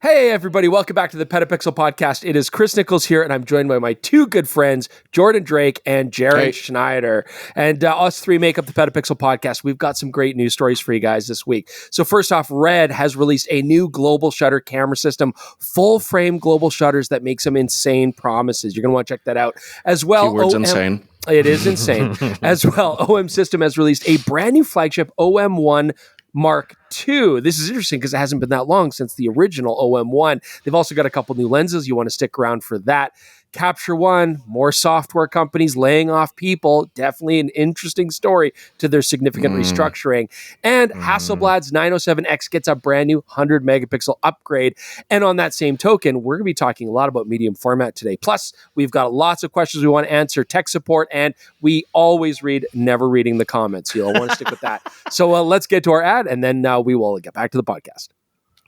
Hey, everybody. Welcome back to the PetaPixel podcast. It is Chris Nichols here, and I'm joined by my two good friends, Jordan Drake and Jaron Schneider. And us three make up the PetaPixel podcast. We've got some great news stories for you guys this week. So first off, Red has released a new global shutter camera system, full-frame global shutters that make some insane promises. You're going to want to check that out. As well, Keyword's insane. It is insane. As well, OM System has released a brand new flagship OM1 Mark II. This is interesting because it hasn't been that long since the original OM1. They've also got a couple new lenses. You want to stick around for that. Capture One, more software companies laying off people. Definitely an interesting story to their significant restructuring. And Hasselblad's 907X gets a brand new 100 megapixel upgrade. And on that same token, we're going to be talking a lot about medium format today. Plus, we've got lots of questions we want to answer, tech support, and we always read, never reading the comments. You'll want to stick with that. So let's get to our ad, and then we will get back to the podcast.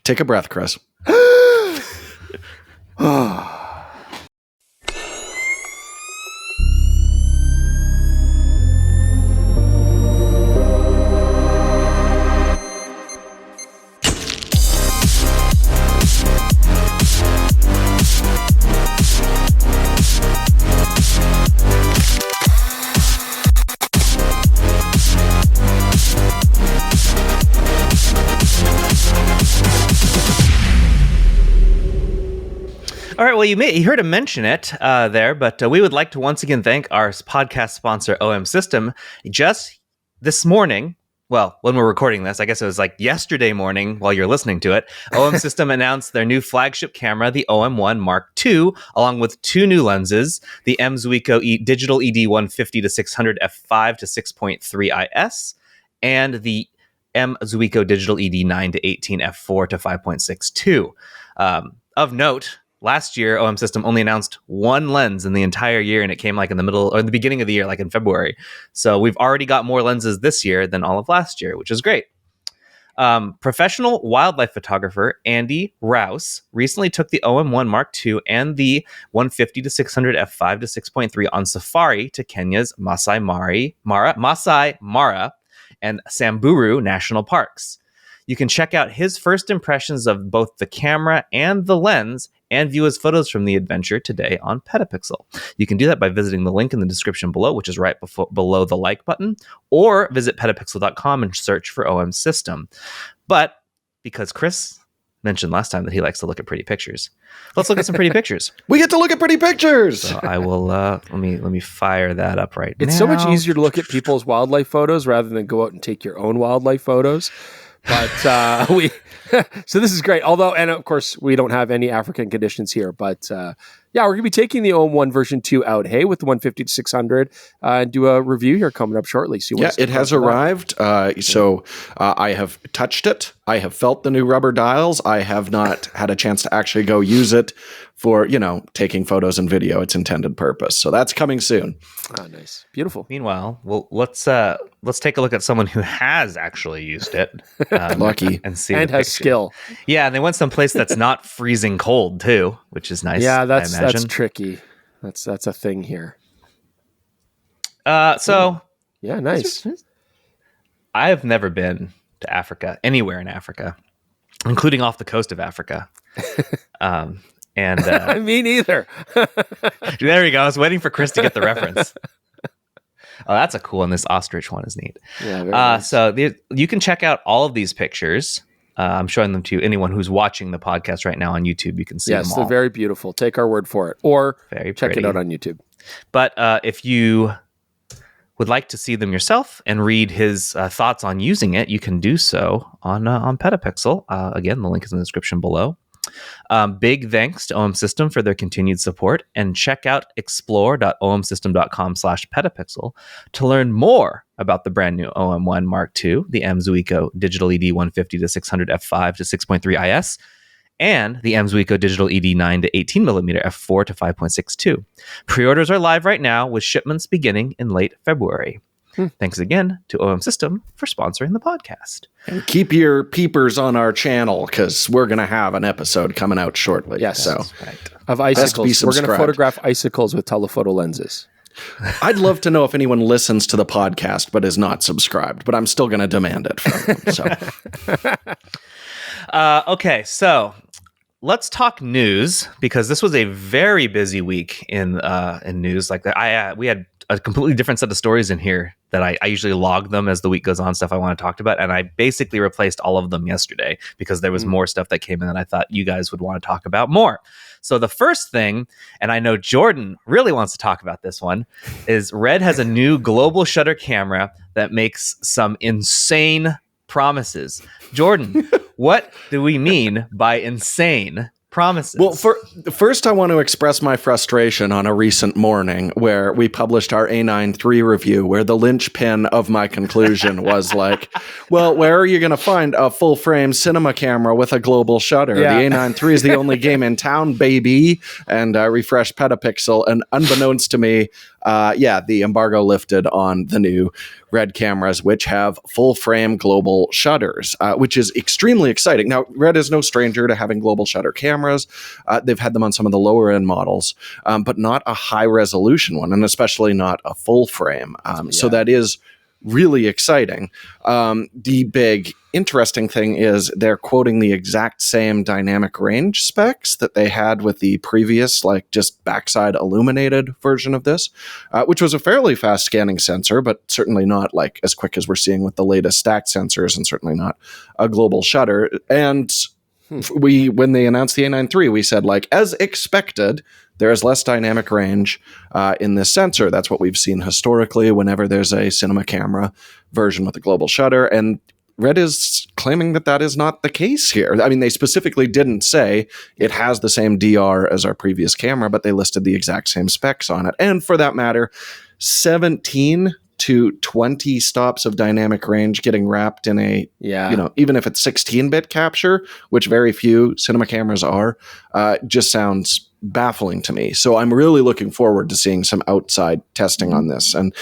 Take a breath, Chris. All right, well, you heard him mention it there, but we would like to once again thank our podcast sponsor, OM System. Just this morning, well, when we're recording this, I guess it was like yesterday morning while you're listening to it, OM System announced their new flagship camera, the OM1 Mark II, along with two new lenses, the M Zuiko Digital ED 150-600 f5 to 6.3 IS, and the M Zuiko Digital ED 9-18 f4 to 5.62. Of note, last year, OM System only announced one lens in the entire year, and it came like in the middle or the beginning of the year, like in February. So we've already got more lenses this year than all of last year, which is great. Professional wildlife photographer Andy Rouse recently took the OM1 Mark II and the 150-600 f5 to 6.3 on safari to Kenya's Masai Mara and Samburu National Parks. You can check out his first impressions of both the camera and the lens and view his photos from the adventure today on PetaPixel. You can do that by visiting the link in the description below, which is right below the like button, or visit petapixel.com and search for OM System. But because Chris mentioned last time that he likes to look at pretty pictures, let's look at some pretty pictures. We get to look at pretty pictures. So I will let me fire that up right now. It's so much easier to look at people's wildlife photos rather than go out and take your own wildlife photos. But so this is great. Although, and of course, we don't have any African conditions here. But yeah, we're going to be taking the OM1 version 2 out, with the 150-600, and do a review here coming up shortly. So yeah, it has arrived. So I have touched it. I have felt the new rubber dials. I have not had a chance to actually go use it for, taking photos and video, its intended purpose. So that's coming soon. Oh, nice. Beautiful. Meanwhile, let's take a look at someone who has actually used it. Lucky. And see and has picture. Skill. Yeah, and they went someplace that's not freezing cold too, which is nice. Yeah, that's tricky. That's a thing here. So yeah, nice. I have never been to Africa, anywhere in Africa, including off the coast of Africa. And me neither. There we go. I was waiting for Chris to get the reference. Oh, that's a cool one. This ostrich one is neat. Yeah. Very nice. So you can check out all of these pictures. I'm showing them to anyone who's watching the podcast right now on YouTube. You can see them all. Yes, they're very beautiful. Take our word for it, or check it out on YouTube. But if you would like to see them yourself and read his thoughts on using it, you can do so on PetaPixel. Again, the link is in the description below. Big thanks to OM System for their continued support, and check out explore.omsystem.com/petapixel to learn more about the brand new OM1 Mark II, the M Zuiko Digital ED 150-600 f5 to 6.3 IS, and the M Zuiko Digital ED 9-18mm f4 to 5.62. Pre-orders are live right now, with shipments beginning in late February. Thanks again to OM System for sponsoring the podcast. And keep your peepers on our channel, because we're going to have an episode coming out shortly. Yes, so right. Of icicles. We're going to photograph icicles with telephoto lenses. I'd love to know if anyone listens to the podcast but is not subscribed, but I'm still going to demand it from them. So. Okay, so let's talk news, because this was a very busy week in news. Like we had a completely different set of stories in here that I usually log them as the week goes on, stuff I want to talk about, and I basically replaced all of them yesterday because there was more stuff that came in that I thought you guys would want to talk about more. So the first thing, and I know Jordan really wants to talk about this one, is Red has a new global shutter camera that makes some insane promises. Jordan, what do we mean by insane promises? Well, first, I want to express my frustration on a recent morning where we published our A9 III review, where the linchpin of my conclusion was like, well, where are you going to find a full-frame cinema camera with a global shutter? Yeah. The A9 III is the only game in town, baby, and refreshed PetaPixel. And unbeknownst to me, the embargo lifted on the new Red cameras, which have full-frame global shutters, which is extremely exciting. Now, Red is no stranger to having global shutter cameras. They've had them on some of the lower-end models, but not a high-resolution one, and especially not a full-frame. So that is really exciting. The big interesting thing is they're quoting the exact same dynamic range specs that they had with the previous, like, just backside illuminated version of this, which was a fairly fast scanning sensor, but certainly not like as quick as we're seeing with the latest stacked sensors, and certainly not a global shutter. And when they announced the A9 III, we said, like, as expected, there is less dynamic range in this sensor. That's what we've seen historically whenever there's a cinema camera version with a global shutter. And Red is claiming that that is not the case here. I mean, they specifically didn't say it has the same DR as our previous camera, but they listed the exact same specs on it. And for that matter, 17 to 20 stops of dynamic range getting wrapped in a, even if it's 16-bit capture, which very few cinema cameras are, just sounds baffling to me. So I'm really looking forward to seeing some outside testing on this. And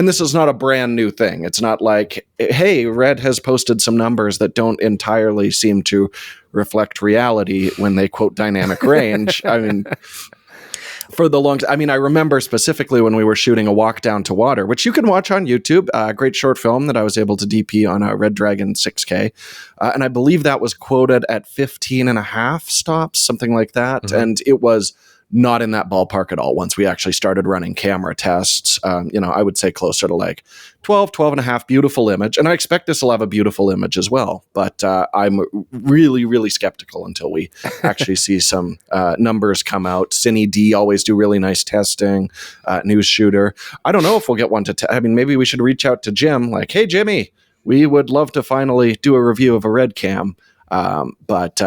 this is not a brand new thing. It's not like, hey, Red has posted some numbers that don't entirely seem to reflect reality when they quote dynamic range. I mean, for the long time. I mean, I remember specifically when we were shooting A Walk Down to Water, which you can watch on YouTube, a great short film that I was able to DP on a Red Dragon 6K. And I believe that was quoted at 15 and a half stops, something like that. Mm-hmm. And it was not in that ballpark at all. Once we actually started running camera tests, I would say closer to like 12 and a half, beautiful image. And I expect this will have a beautiful image as well. But I'm really, really skeptical until we actually see some numbers come out. Cine D always do really nice testing, News Shooter. I don't know if we'll get one to maybe we should reach out to Jim, like, hey, Jimmy, we would love to finally do a review of a Red Cam. But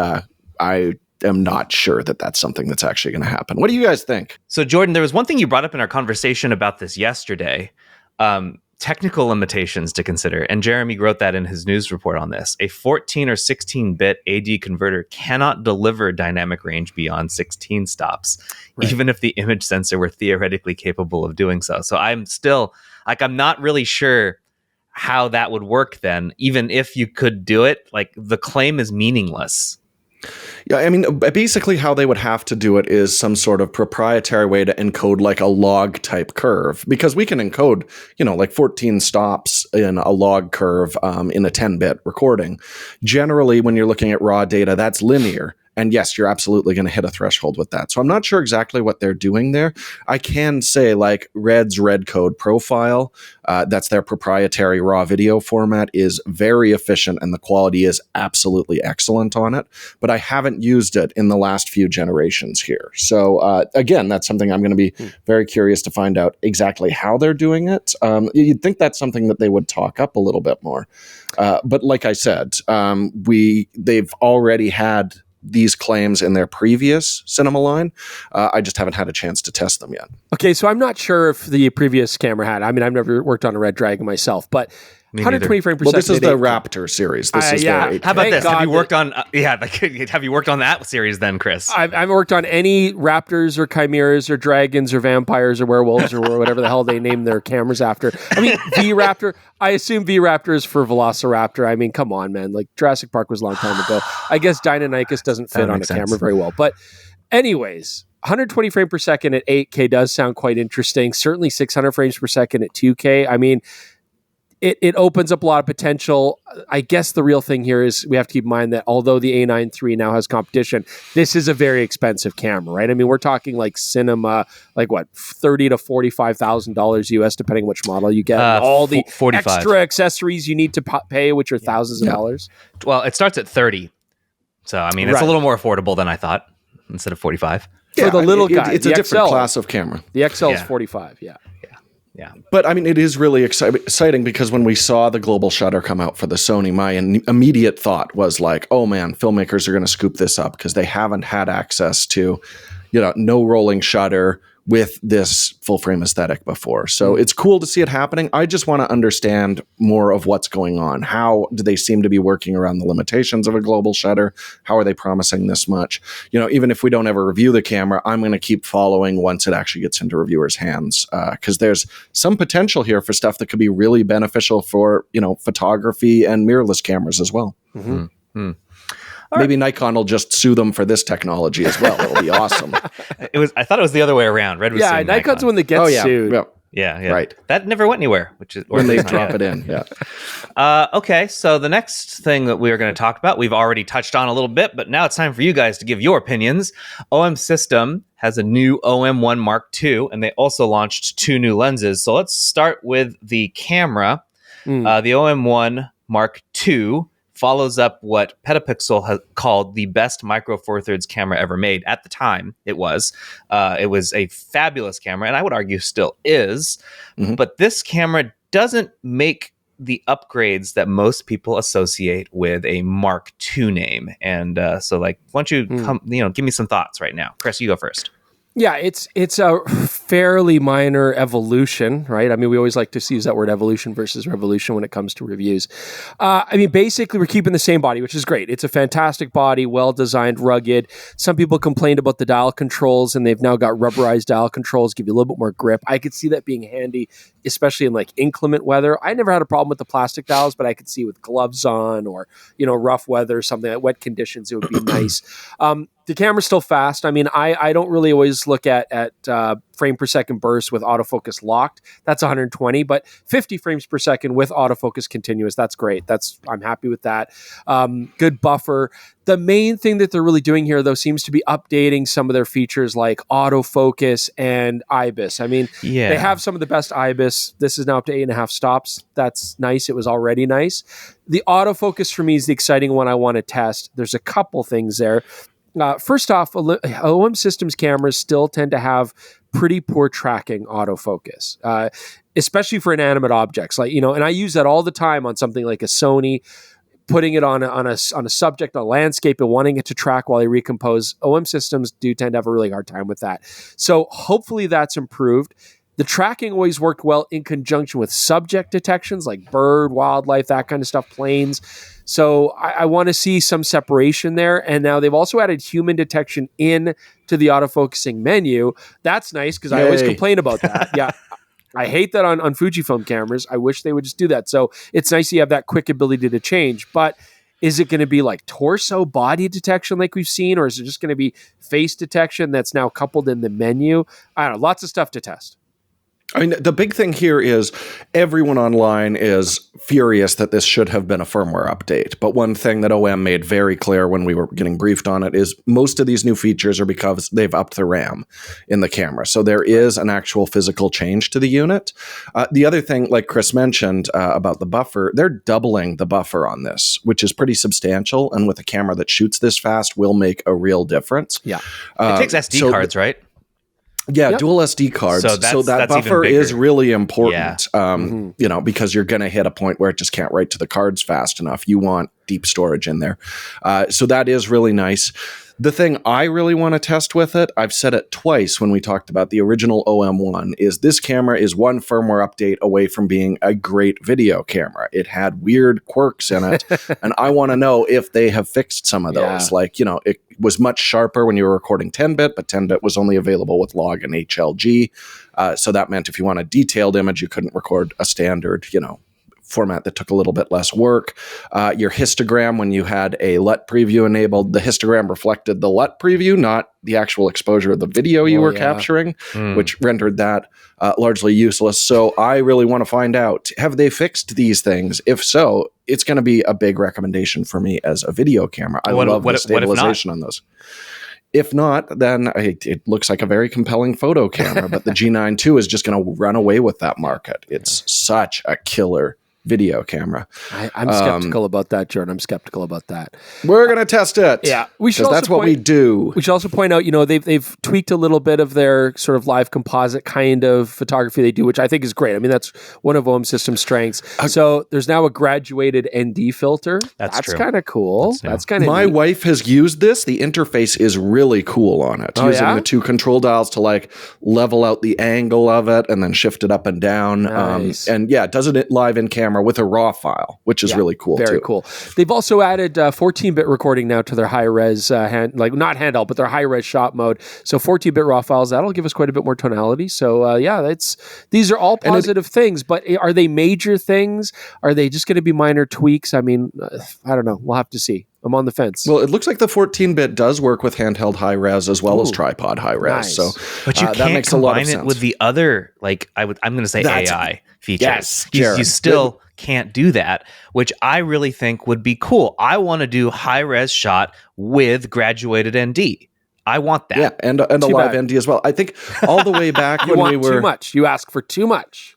I am not sure that that's something that's actually going to happen. What do you guys think? So, Jordan, there was one thing you brought up in our conversation about this yesterday, technical limitations to consider. And Jeremy wrote that in his news report on this. A 14 or 16-bit AD converter cannot deliver dynamic range beyond 16 stops, even if the image sensor were theoretically capable of doing so. So I'm still, I'm not really sure how that would work then. Even if you could do it, the claim is meaningless. Yeah, I mean, basically how they would have to do it is some sort of proprietary way to encode like a log type curve, because we can encode, 14 stops in a log curve in a 10-bit recording. Generally, when you're looking at raw data, that's linear. And yes, you're absolutely going to hit a threshold with that. So I'm not sure exactly what they're doing there. I can say Red's Red Code profile, that's their proprietary raw video format, is very efficient and the quality is absolutely excellent on it. But I haven't used it in the last few generations here. So again, that's something I'm going to be very curious to find out exactly how they're doing it. You'd think that's something that they would talk up a little bit more. But like I said, they've already had these claims in their previous cinema line. I just haven't had a chance to test them yet. Okay, so I'm not sure if the previous camera had. I mean, I've never worked on a Red Dragon myself, but 120 frames per second. Well, this is the Raptor series. This is How about this? Have you worked on? Have you worked on that series then, Chris? I've worked on any Raptors or Chimeras or Dragons or Vampires or Werewolves or whatever the hell they name their cameras after. I mean, V-Raptor. I assume V-Raptor is for Velociraptor. I mean, come on, man. Jurassic Park was a long time ago. I guess Deinonychus doesn't fit on a camera very well. But anyways, 120 frames per second at 8K does sound quite interesting. Certainly 600 frames per second at 2K. I mean, it opens up a lot of potential. I guess the real thing here is we have to keep in mind that although the A9 III now has competition, this is a very expensive camera, right? I mean, we're talking like cinema, like what, $30,000 to $45,000 US, depending which model you get, and all the 45. extra accessories you need to pay, which are thousands of dollars. Well, it starts at 30. So, I mean, it's a little more affordable than I thought instead of 45. For the little guy. It's a different class of camera. The XL is 45, yeah. But I mean, it is really exciting because when we saw the global shutter come out for the Sony, my immediate thought was like, oh man, filmmakers are going to scoop this up because they haven't had access to, no rolling shutter with this full frame aesthetic before. So it's cool to see it happening. I just want to understand more of what's going on. How do they seem to be working around the limitations of a global shutter? How are they promising this much? Even if we don't ever review the camera, I'm going to keep following once it actually gets into reviewers' hands, because there's some potential here for stuff that could be really beneficial for, photography and mirrorless cameras as well. Mm-hmm. Mm-hmm. Maybe Nikon will just sue them for this technology as well. It'll be awesome. I thought it was the other way around. Red was suing Nikon's Nikon. the one that gets sued. Yeah. Right. That never went anywhere. When they drop it in. Yeah. Okay, so the next thing that we are going to talk about, we've already touched on a little bit, but now it's time for you guys to give your opinions. OM System has a new OM1 Mark II, and they also launched 2 new lenses. So let's start with the camera. The OM1 Mark II follows up what PetaPixel has called the best micro four thirds camera ever made. At the time, it was a fabulous camera, and I would argue still is. Mm-hmm. But this camera doesn't make the upgrades that most people associate with a Mark II name. And so, why don't you give me some thoughts right now, Chris? You go first. Yeah, it's a fairly minor evolution, right? I mean, we always like to use that word evolution versus revolution when it comes to reviews. Basically, we're keeping the same body, which is great. It's a fantastic body, well-designed, rugged. Some people complained about the dial controls, and they've now got rubberized dial controls, give you a little bit more grip. I could see that being handy, especially in inclement weather. I never had a problem with the plastic dials, but I could see with gloves on or, rough weather, something like wet conditions, it would be nice. The camera's still fast. I mean, I don't really always look at frame per second bursts with autofocus locked. That's 120, but 50 frames per second with autofocus continuous. That's great. I'm happy with that. Good buffer. The main thing that they're really doing here, though, seems to be updating some of their features like autofocus and IBIS. I mean, they have some of the best IBIS. This is now up to 8.5 stops. That's nice. It was already nice. The autofocus for me is the exciting one I want to test. There's a couple things there. First off, OM Systems cameras still tend to have pretty poor tracking autofocus, especially for inanimate objects. And I use that all the time on something like a Sony, putting it on a subject, a landscape, and wanting it to track while I recompose. OM Systems do tend to have a really hard time with that. So hopefully that's improved. The tracking always worked well in conjunction with subject detections like bird, wildlife, that kind of stuff, planes. So I want to see some separation there. And now they've also added human detection in to the autofocusing menu. That's nice because I always complain about that. Yeah. I hate that on Fujifilm cameras. I wish they would just do that. So it's nice you have that quick ability to change. But is it going to be like torso body detection like we've seen? Or is it just going to be face detection that's now coupled in the menu? I don't know. Lots of stuff to test. I mean, the big thing here is everyone online is furious that this should have been a firmware update. But one thing that OM made very clear when we were getting briefed on it is most of these new features are because they've upped the RAM in the camera. So there is an actual physical change to the unit. The other thing, like Chris mentioned about the buffer, they're doubling the buffer on this, which is pretty substantial. And with a camera that shoots this fast will make a real difference. Yeah. It takes SD cards, right? Yeah, yep. Dual SD cards. So that buffer is really important, because you're going to hit a point where it just can't write to the cards fast enough. You want deep storage in there. So that is really nice. The thing I really want to test with it, I've said it twice when we talked about the original OM1, is this camera is one firmware update away from being a great video camera. It had weird quirks in it, and I want to know if they have fixed some of those. It was much sharper when you were recording 10-bit, but 10-bit was only available with log and HLG. So that meant if you want a detailed image, you couldn't record a standard, format that took a little bit less work. Your histogram, when you had a LUT preview enabled, the histogram reflected the LUT preview, not the actual exposure of the video you were capturing, which rendered that largely useless. So I really want to find out, have they fixed these things? If so, it's going to be a big recommendation for me as a video camera. I love the stabilization on those. If not, then it looks like a very compelling photo camera, but the G9 II is just going to run away with that market. It's such a killer video camera. I'm skeptical about that, Jaron. I'm skeptical about that. We're going to test it. Yeah, we should. That's what we do. We should also point out, they've tweaked a little bit of their sort of live composite kind of photography they do, which I think is great. I mean, that's one of OM System's strengths. So there's now a graduated ND filter. That's kind of cool. That's kind of My wife has used this. The interface is really cool on it. Using the two control dials to like level out the angle of it and then shift it up and down. Nice. And it does it live in camera with a RAW file, which is really cool. Very cool. They've also added 14-bit recording now to their high-res, not handheld, but their high-res shot mode. So 14-bit RAW files, that'll give us quite a bit more tonality. So these are all positive things, but are they major things? Are they just going to be minor tweaks? I mean, I don't know. We'll have to see. I'm on the fence. Well, it looks like the 14-bit does work with handheld high-res as well as tripod high-res. Nice. So, but you can't combine it with the other, I'm going to say AI features. Yes, you still can't do that, which I really think would be cool. I want to do high-res shot with graduated ND. I want that. Yeah, and a live ND as well. I think all the way back when we were... too much. You ask for too much.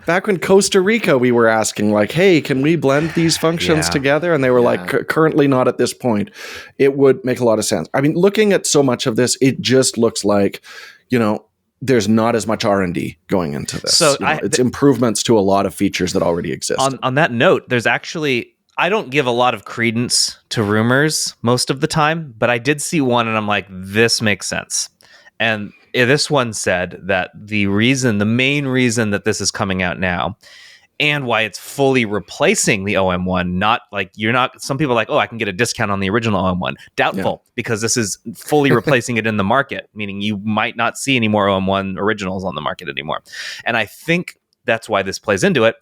Back when Costa Rica, we were asking like, hey, can we blend these functions together? And they were like, currently not at this point. It would make a lot of sense. I mean, looking at so much of this, it just looks like, there's not as much R&D going into this. So it's improvements to a lot of features that already exist. On that note, there's actually... I don't give a lot of credence to rumors most of the time, but I did see one and I'm like, this makes sense. And this one said that the main reason that this is coming out now and why it's fully replacing the OM1, some people are like, oh, I can get a discount on the original OM1. Doubtful, because this is fully replacing it in the market, meaning you might not see any more OM1 originals on the market anymore. And I think that's why this plays into it.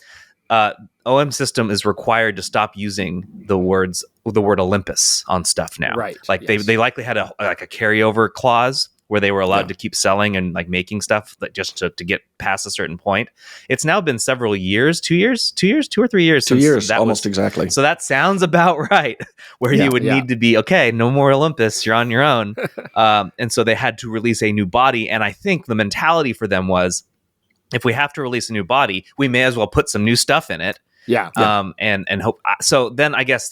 OM System is required to stop using the word Olympus on stuff now. Right. They likely had a carryover clause where they were allowed to keep selling and making stuff just to get past a certain point. It's now been several years, 2 years, 2 or 3 years. 2 years, almost exactly. So that sounds about right, where you would need to be, okay, no more Olympus, you're on your own. And so they had to release a new body. And I think the mentality for them was, if we have to release a new body, we may as well put some new stuff in it. Yeah. And hope. So then I guess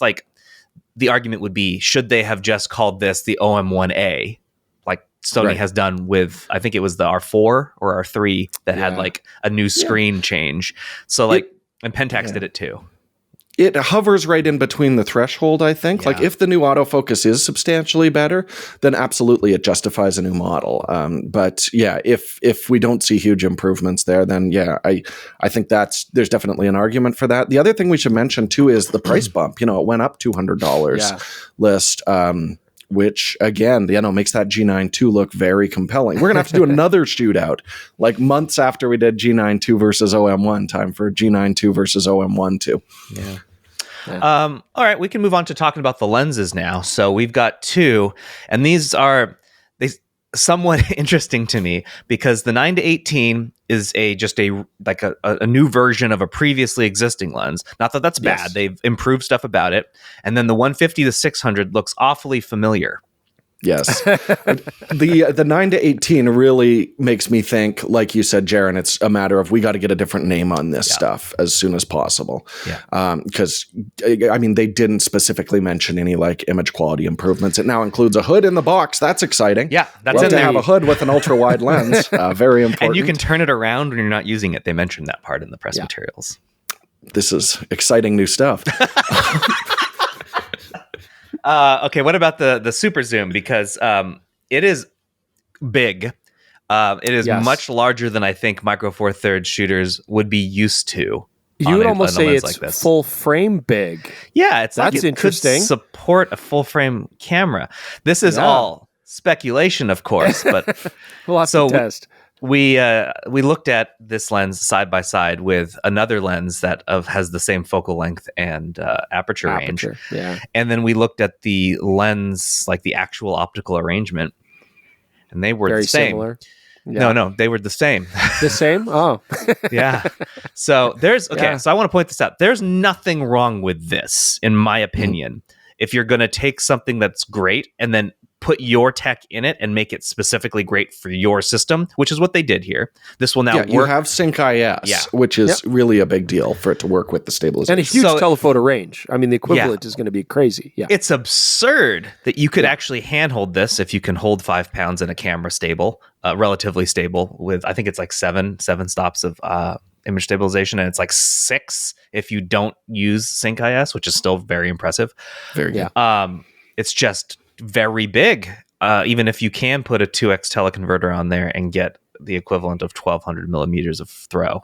the argument would be, should they have just called this the OM1A, like Sony has done with, I think it was the R4 or R3 that had a new screen change. So and Pentax did it too. It hovers right in between the threshold, I think. Yeah. If the new autofocus is substantially better, then absolutely it justifies a new model. But if we don't see huge improvements there, then I think there's definitely an argument for that. The other thing we should mention too is the price bump. It went up $200 list. Which again, makes that G9 II look very compelling. We're gonna have to do another shootout, months after we did G9 II versus OM1. Time for G9 II versus OM1 II. Yeah. All right, we can move on to talking about the lenses now. So we've got two, and these are somewhat interesting to me because the 9-18 is a new version of a previously existing lens. Not that that's bad; they've improved stuff about it. And then the 150-600 looks awfully familiar. Yes. The 9-18 really makes me think, like you said, Jaron, it's a matter of we got to get a different name on this stuff as soon as possible. Yeah. Because, they didn't specifically mention any image quality improvements. It now includes a hood in the box. That's exciting. Yeah, that's Love in to there. have a hood with an ultra wide lens. Very important. And you can turn it around when you're not using it. They mentioned that part in the press materials. This is exciting new stuff. Okay, what about the super zoom? Because it is big. It is much larger than I think Micro Four Thirds shooters would be used to. You would almost say it's full frame big. Yeah, that's interesting. Could support a full frame camera. This is all speculation, of course, but we'll have to test. we looked at this lens side by side with another lens that has the same focal length and aperture range. Yeah. And then we looked at the lens, like the actual optical arrangement, and they were Very the same. similar. Yeah. No, they were the same. The same? Oh. Yeah. So so I want to point this out. There's nothing wrong with this, in my opinion. If you're going to take something that's great and then put your tech in it and make it specifically great for your system, which is what they did here. This will now work. You have Sync IS, which is really a big deal for it to work with the stabilization. And a huge telephoto range. I mean, the equivalent is going to be crazy. Yeah. It's absurd that you could actually handhold this if you can hold 5 pounds in a camera stable, relatively stable with, I think it's like seven stops of image stabilization, and it's like 6 if you don't use Sync IS, which is still very impressive. Very good. It's just very big, even if you can put a 2x teleconverter on there and get the equivalent of 1200 millimeters of throw.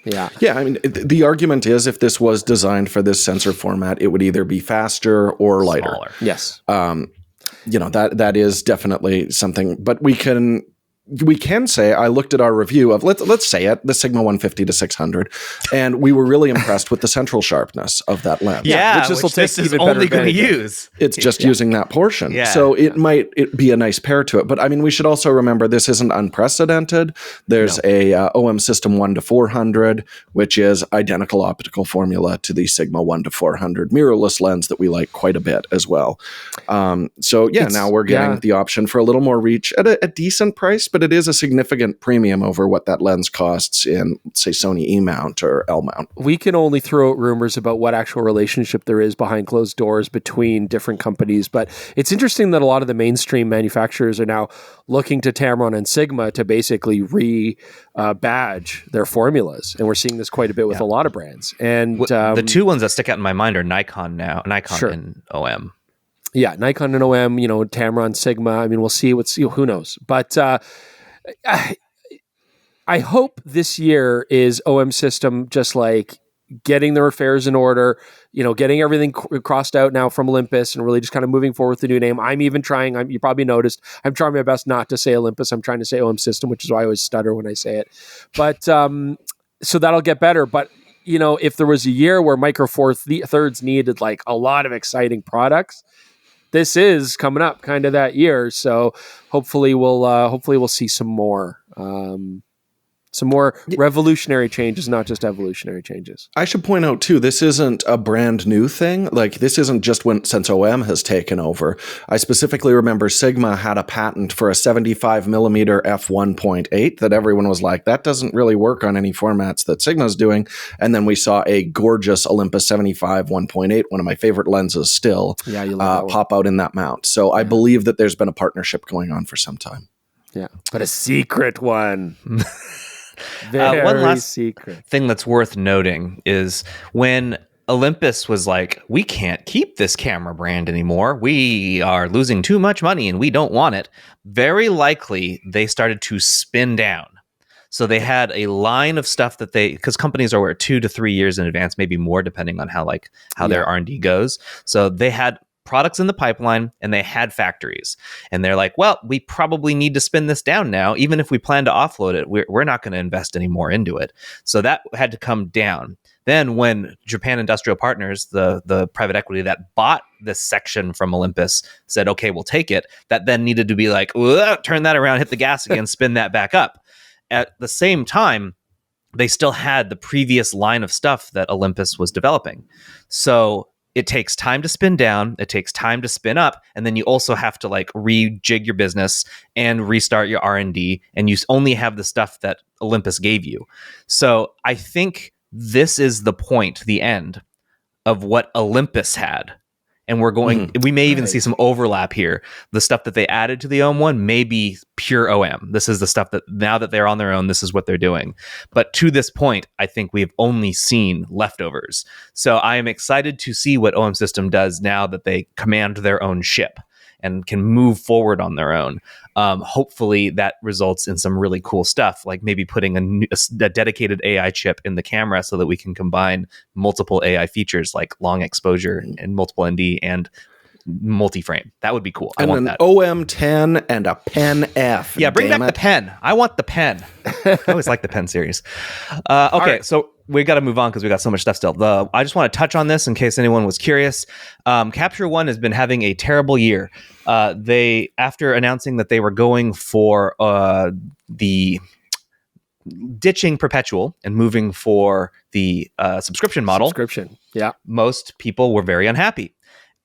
Yeah. I mean, the argument is if this was designed for this sensor format, it would either be faster or lighter. Smaller. Yes. That is definitely something, but we can say, I looked at our review of, let's say it, the Sigma 150 to 600, and we were really impressed with the central sharpness of that lens. Yeah, which this is only going to use. It's just using that portion. Yeah. So it might be a nice pair to it. But I mean, we should also remember this isn't unprecedented. There's a OM System 1 to 400, which is identical optical formula to the Sigma 1 to 400 mirrorless lens that we like quite a bit as well. Now we're getting the option for a little more reach at a decent price, but it is a significant premium over what that lens costs in, say, Sony E-mount or L-mount. We can only throw out rumors about what actual relationship there is behind closed doors between different companies, but it's interesting that a lot of the mainstream manufacturers are now looking to Tamron and Sigma to basically badge their formulas, and we're seeing this quite a bit with a lot of brands. And the two ones that stick out in my mind are Nikon and OM. Yeah, Nikon and OM, Tamron, Sigma. I mean, we'll see who knows. But I hope this year is OM System just like getting their affairs in order, getting everything crossed out now from Olympus and really just kind of moving forward with the new name. I'm even trying, you probably noticed, I'm trying my best not to say Olympus. I'm trying to say OM System, which is why I always stutter when I say it. But so that'll get better. But, if there was a year where Micro Four Thirds needed like a lot of exciting products, this is coming up kind of that year. So hopefully we'll see some more revolutionary changes, not just evolutionary changes. I should point out too, this isn't a brand new thing. Like this isn't just since OM has taken over. I specifically remember Sigma had a patent for a 75 millimeter f1.8 that everyone was like, that doesn't really work on any formats that Sigma's doing. And then we saw a gorgeous Olympus 75 1.8, one of my favorite lenses still, pop out in that mount. So I believe that there's been a partnership going on for some time. Yeah, but a secret one. One last secret thing that's worth noting is when Olympus was like, we can't keep this camera brand anymore. We are losing too much money and we don't want it. Very likely they started to spin down. So they had a line of stuff that because companies are 2 to 3 years in advance, maybe more, depending on how their R&D goes. So they had products in the pipeline and they had factories, and they're like, well, we probably need to spin this down now. Even if we plan to offload it, we're not going to invest any more into it. So that had to come down. Then when Japan Industrial Partners, the private equity that bought this section from Olympus, said, okay, we'll take it, that then needed to be like, turn that around, hit the gas again, spin that back up. At the same time, they still had the previous line of stuff that Olympus was developing. So it takes time to spin down, it takes time to spin up, and then you also have to like rejig your business and restart your R&D, and you only have the stuff that Olympus gave you. So I think this is the point, the end of what Olympus had. And we may even see some overlap here. The stuff that they added to the OM one may be pure OM. This is the stuff that now that they're on their own, this is what they're doing. But to this point, I think we've only seen leftovers. So I am excited to see what OM System does now that they command their own ship and can move forward on their own. Hopefully that results in some really cool stuff, like maybe putting a dedicated AI chip in the camera so that we can combine multiple AI features like long exposure and multiple ND and multi-frame. That would be cool. I And want an that. OM10 and a Pen F. Yeah, bring damn back it. the pen. I want the pen. I always like the pen series. Okay, so we got to move on because we got so much stuff still. I just want to touch on this in case anyone was curious. Capture One has been having a terrible year. They, after announcing that they were going for the ditching perpetual and moving for the subscription model, Yeah. most people were very unhappy.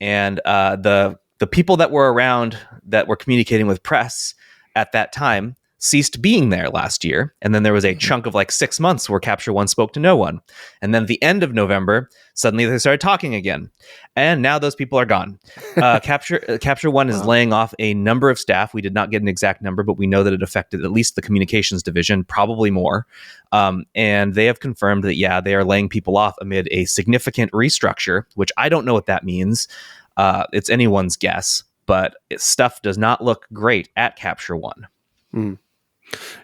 And the people that were around that were communicating with press at that time ceased being there last year. And then there was a chunk of like 6 months where Capture One spoke to no one. And then at the end of November, suddenly they started talking again. And now those people are gone. Capture One is laying off a number of staff. We did not get an exact number, but we know that it affected at least the communications division, probably more. And they have confirmed that, yeah, they are laying people off amid a significant restructure, which I don't know what that means. It's anyone's guess, but stuff does not look great at Capture One.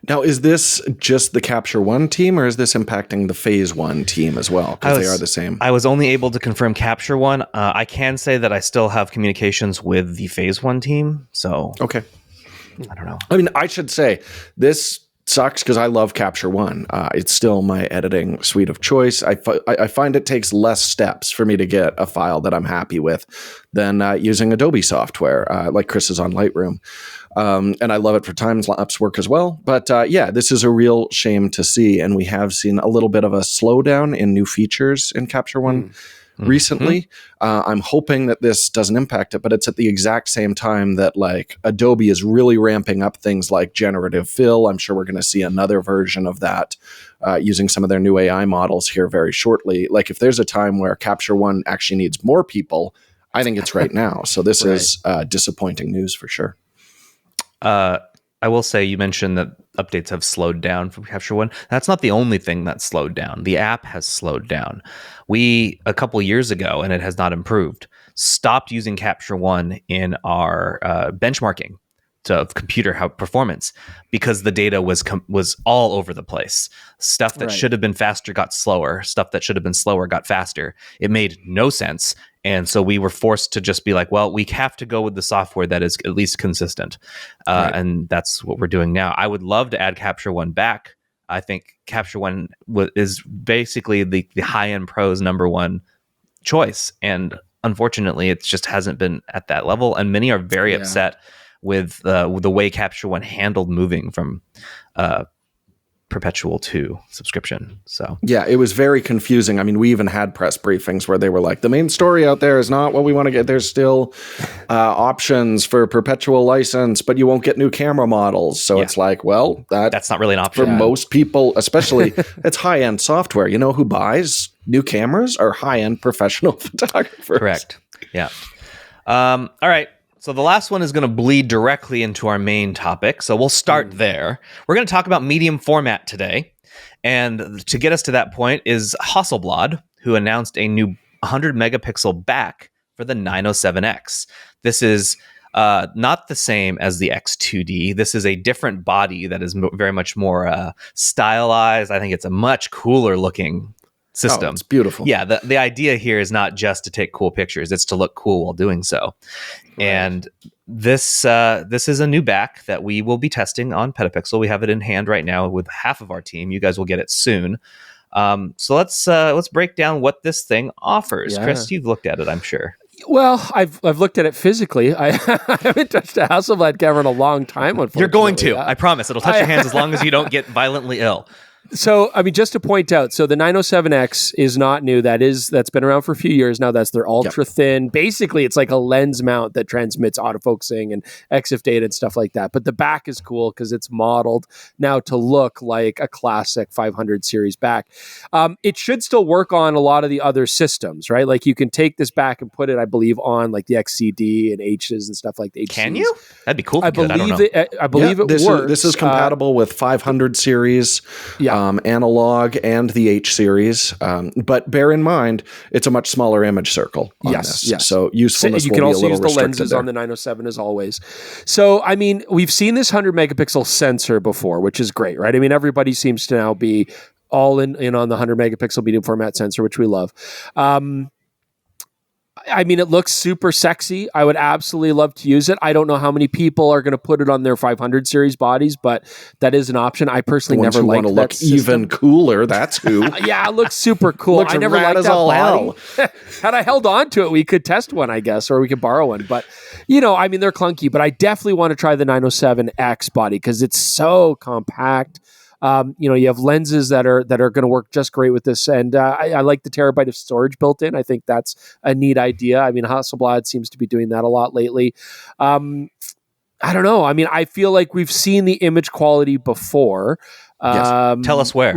Now, is this just the Capture One team, or is this impacting the Phase One team as well? Because they are the same. I was only able to confirm Capture One. I can say that I still have communications with the Phase One team. So, Okay. I don't know. I mean, I should say this sucks because I love Capture One. It's still my editing suite of choice. I find it takes less steps for me to get a file that I'm happy with than using Adobe software, like Chris is on Lightroom. And I love it for time-lapse work as well. But yeah, this is a real shame to see. And we have seen a little bit of a slowdown in new features in Capture One recently. I'm hoping that this doesn't impact it, but it's at the exact same time that like Adobe is really ramping up things like generative fill. I'm sure we're going to see another version of that using some of their new AI models here very shortly. Like if there's a time where Capture One actually needs more people, I think it's right now. So this is disappointing news for sure. I will say you mentioned that updates have slowed down from Capture One. That's not the only thing that's slowed down. The app has slowed down. We, a couple years ago, and it has not improved, stopped using Capture One in our benchmarking of computer performance because the data was all over the place. Stuff that should have been faster got slower. Stuff that should have been slower got faster. It made no sense. And so we were forced to just be like, well, we have to go with the software that is at least consistent. And that's what we're doing now. I would love to add Capture One back. I think Capture One is basically the high-end pros number one choice. And unfortunately, it just hasn't been at that level. And many are very upset with the way Capture One handled moving from perpetual to subscription. So yeah, it was very confusing. I mean, we even had press briefings where they were like, the main story out there is not what we want to get. There's still options for perpetual license, but you won't get new camera models. So it's like, well, that's not really an option for most people, especially it's high-end software. You know who buys new cameras are high-end professional photographers. Correct. Yeah. All right. So the last one is going to bleed directly into our main topic. So we'll start there. We're going to talk about medium format today. And to get us to that point is Hasselblad, who announced a new 100 megapixel back for the 907X. This is not the same as the X2D. This is a different body that is very much more stylized. I think it's a much cooler looking system. Oh, it's beautiful. Yeah, the idea here is not just to take cool pictures, it's to look cool while doing so. Right. And this is a new back that we will be testing on PetaPixel. We have it in hand right now with half of our team. You guys will get it soon. So let's break down what this thing offers. Yeah. Chris, you've looked at it, I'm sure. Well, I've looked at it physically. I haven't touched a Hasselblad camera in a long time, unfortunately. You're going to. I promise. It'll touch your hands as long as you don't get violently ill. So, I mean, just to point out, so the 907X is not new. That's been around for a few years now. That's their ultra thin. Basically, it's like a lens mount that transmits autofocusing and EXIF data and stuff like that. But the back is cool because it's modeled now to look like a classic 500 series back. It should still work on a lot of the other systems, right? Like you can take this back and put it, I believe, on like the XCD and H's and stuff like the HCs. Can you? That'd be cool. I believe it works. This is compatible with 500 series. Analog and the H series, but bear in mind it's a much smaller image circle on this. Yes. So usefulness will be a little restricted. You can also use the lenses on the 907 as always. So I mean, we've seen this 100 megapixel sensor before, which is great, right? I mean, everybody seems to now be all in on the 100 megapixel medium format sensor, which we love. I mean, it looks super sexy. I would absolutely love to use it. I don't know how many people are going to put it on their 500 series bodies, but that is an option. I personally never liked that look system. even cooler. That's who. Yeah, it looks super cool. Looks I never rad liked as that all body. hell. Had I held on to it, we could test one, I guess, or we could borrow one. But, I mean, they're clunky, but I definitely want to try the 907X body because it's so compact. You have lenses that are going to work just great with this, and I like the terabyte of storage built in. I think that's a neat idea. I mean, Hasselblad seems to be doing that a lot lately. I don't know. I mean, I feel like we've seen the image quality before. Yes. Tell us where.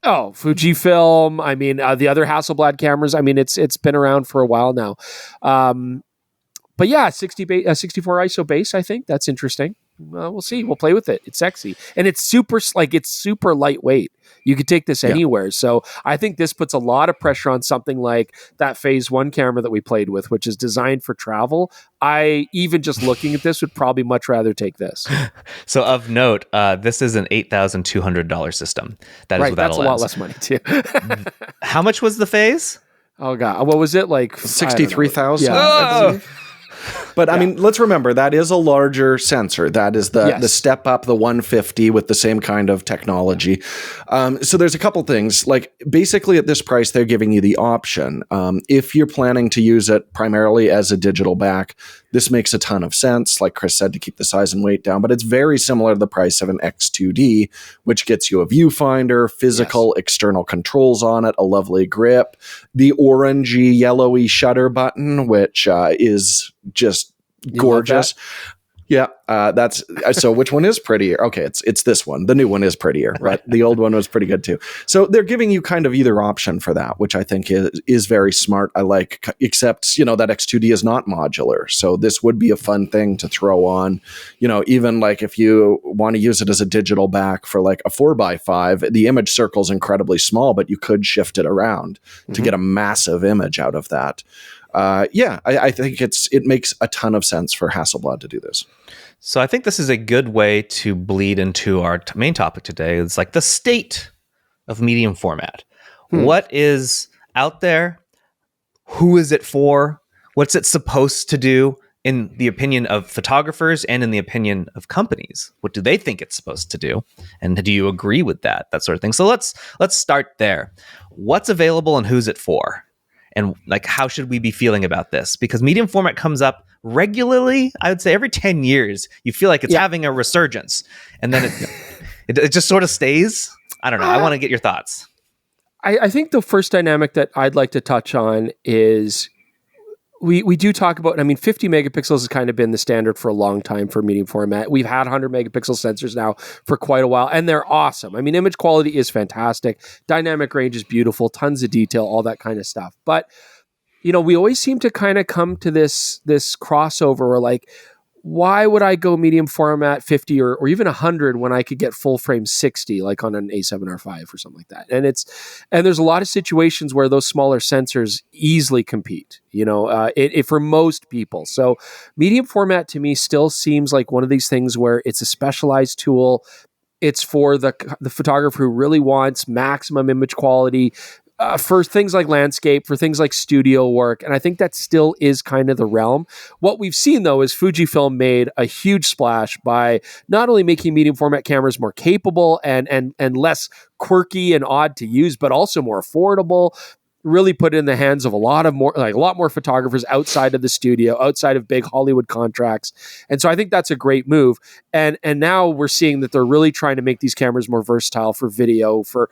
Fujifilm. I mean, the other Hasselblad cameras. I mean, it's been around for a while now. But yeah, 64 ISO base. I think that's interesting. We'll see. We'll play with it. It's sexy, and it's super lightweight. You could take this anywhere. So I think this puts a lot of pressure on something like that Phase 1 camera that we played with, which is designed for travel. I even just looking at this would probably much rather take this. So of note, this is an $8,200 system. That is without a lens. That's a lot less money too. How much was the Phase? Oh god, what was it like? 63,000. Yeah. But I mean, let's remember that is a larger sensor. That is the step up, the 150 with the same kind of technology. So there's a couple things. Like basically at this price, they're giving you the option. If you're planning to use it primarily as a digital back, this makes a ton of sense, like Chris said, to keep the size and weight down. But it's very similar to the price of an X2D, which gets you a viewfinder, physical external controls on it, a lovely grip, the orangey, yellowy shutter button, which is just gorgeous. Yeah, that's so. Which one is prettier? Okay, it's this one. The new one is prettier, right? The old one was pretty good too. So they're giving you kind of either option for that, which I think is very smart. I like, except that X2D is not modular, so this would be a fun thing to throw on. Even like if you want to use it as a digital back for like a 4x5, the image circle is incredibly small, but you could shift it around to get a massive image out of that. I think it makes a ton of sense for Hasselblad to do this. So I think this is a good way to bleed into our main topic today. It's like the state of medium format. What is out there? Who is it for? What's it supposed to do in the opinion of photographers and in the opinion of companies? What do they think it's supposed to do? And do you agree with that sort of thing? So let's start there. What's available and who's it for? And like, how should we be feeling about this? Because medium format comes up regularly. I would say every 10 years, you feel like it's having a resurgence. And then it just sort of stays. I don't know. I want to get your thoughts. I think the first dynamic that I'd like to touch on is we do talk about, 50 megapixels has kind of been the standard for a long time for medium format. We've had 100 megapixel sensors now for quite a while, and they're awesome. I mean, image quality is fantastic. Dynamic range is beautiful, tons of detail, all that kind of stuff. But, we always seem to kind of come to this crossover where like, why would I go medium format 50 or even 100 when I could get full frame 60, like on an A7R5 or something like that? And there's a lot of situations where those smaller sensors easily compete, for most people. So medium format to me still seems like one of these things where it's a specialized tool. It's for the photographer who really wants maximum image quality, for things like landscape, for things like studio work. And I think that still is kind of the realm. What we've seen, though, is Fujifilm made a huge splash by not only making medium format cameras more capable and less quirky and odd to use, but also more affordable. Really put it in the hands of a lot more photographers outside of the studio, outside of big Hollywood contracts. And so I think that's a great move. And now we're seeing that they're really trying to make these cameras more versatile for video, for,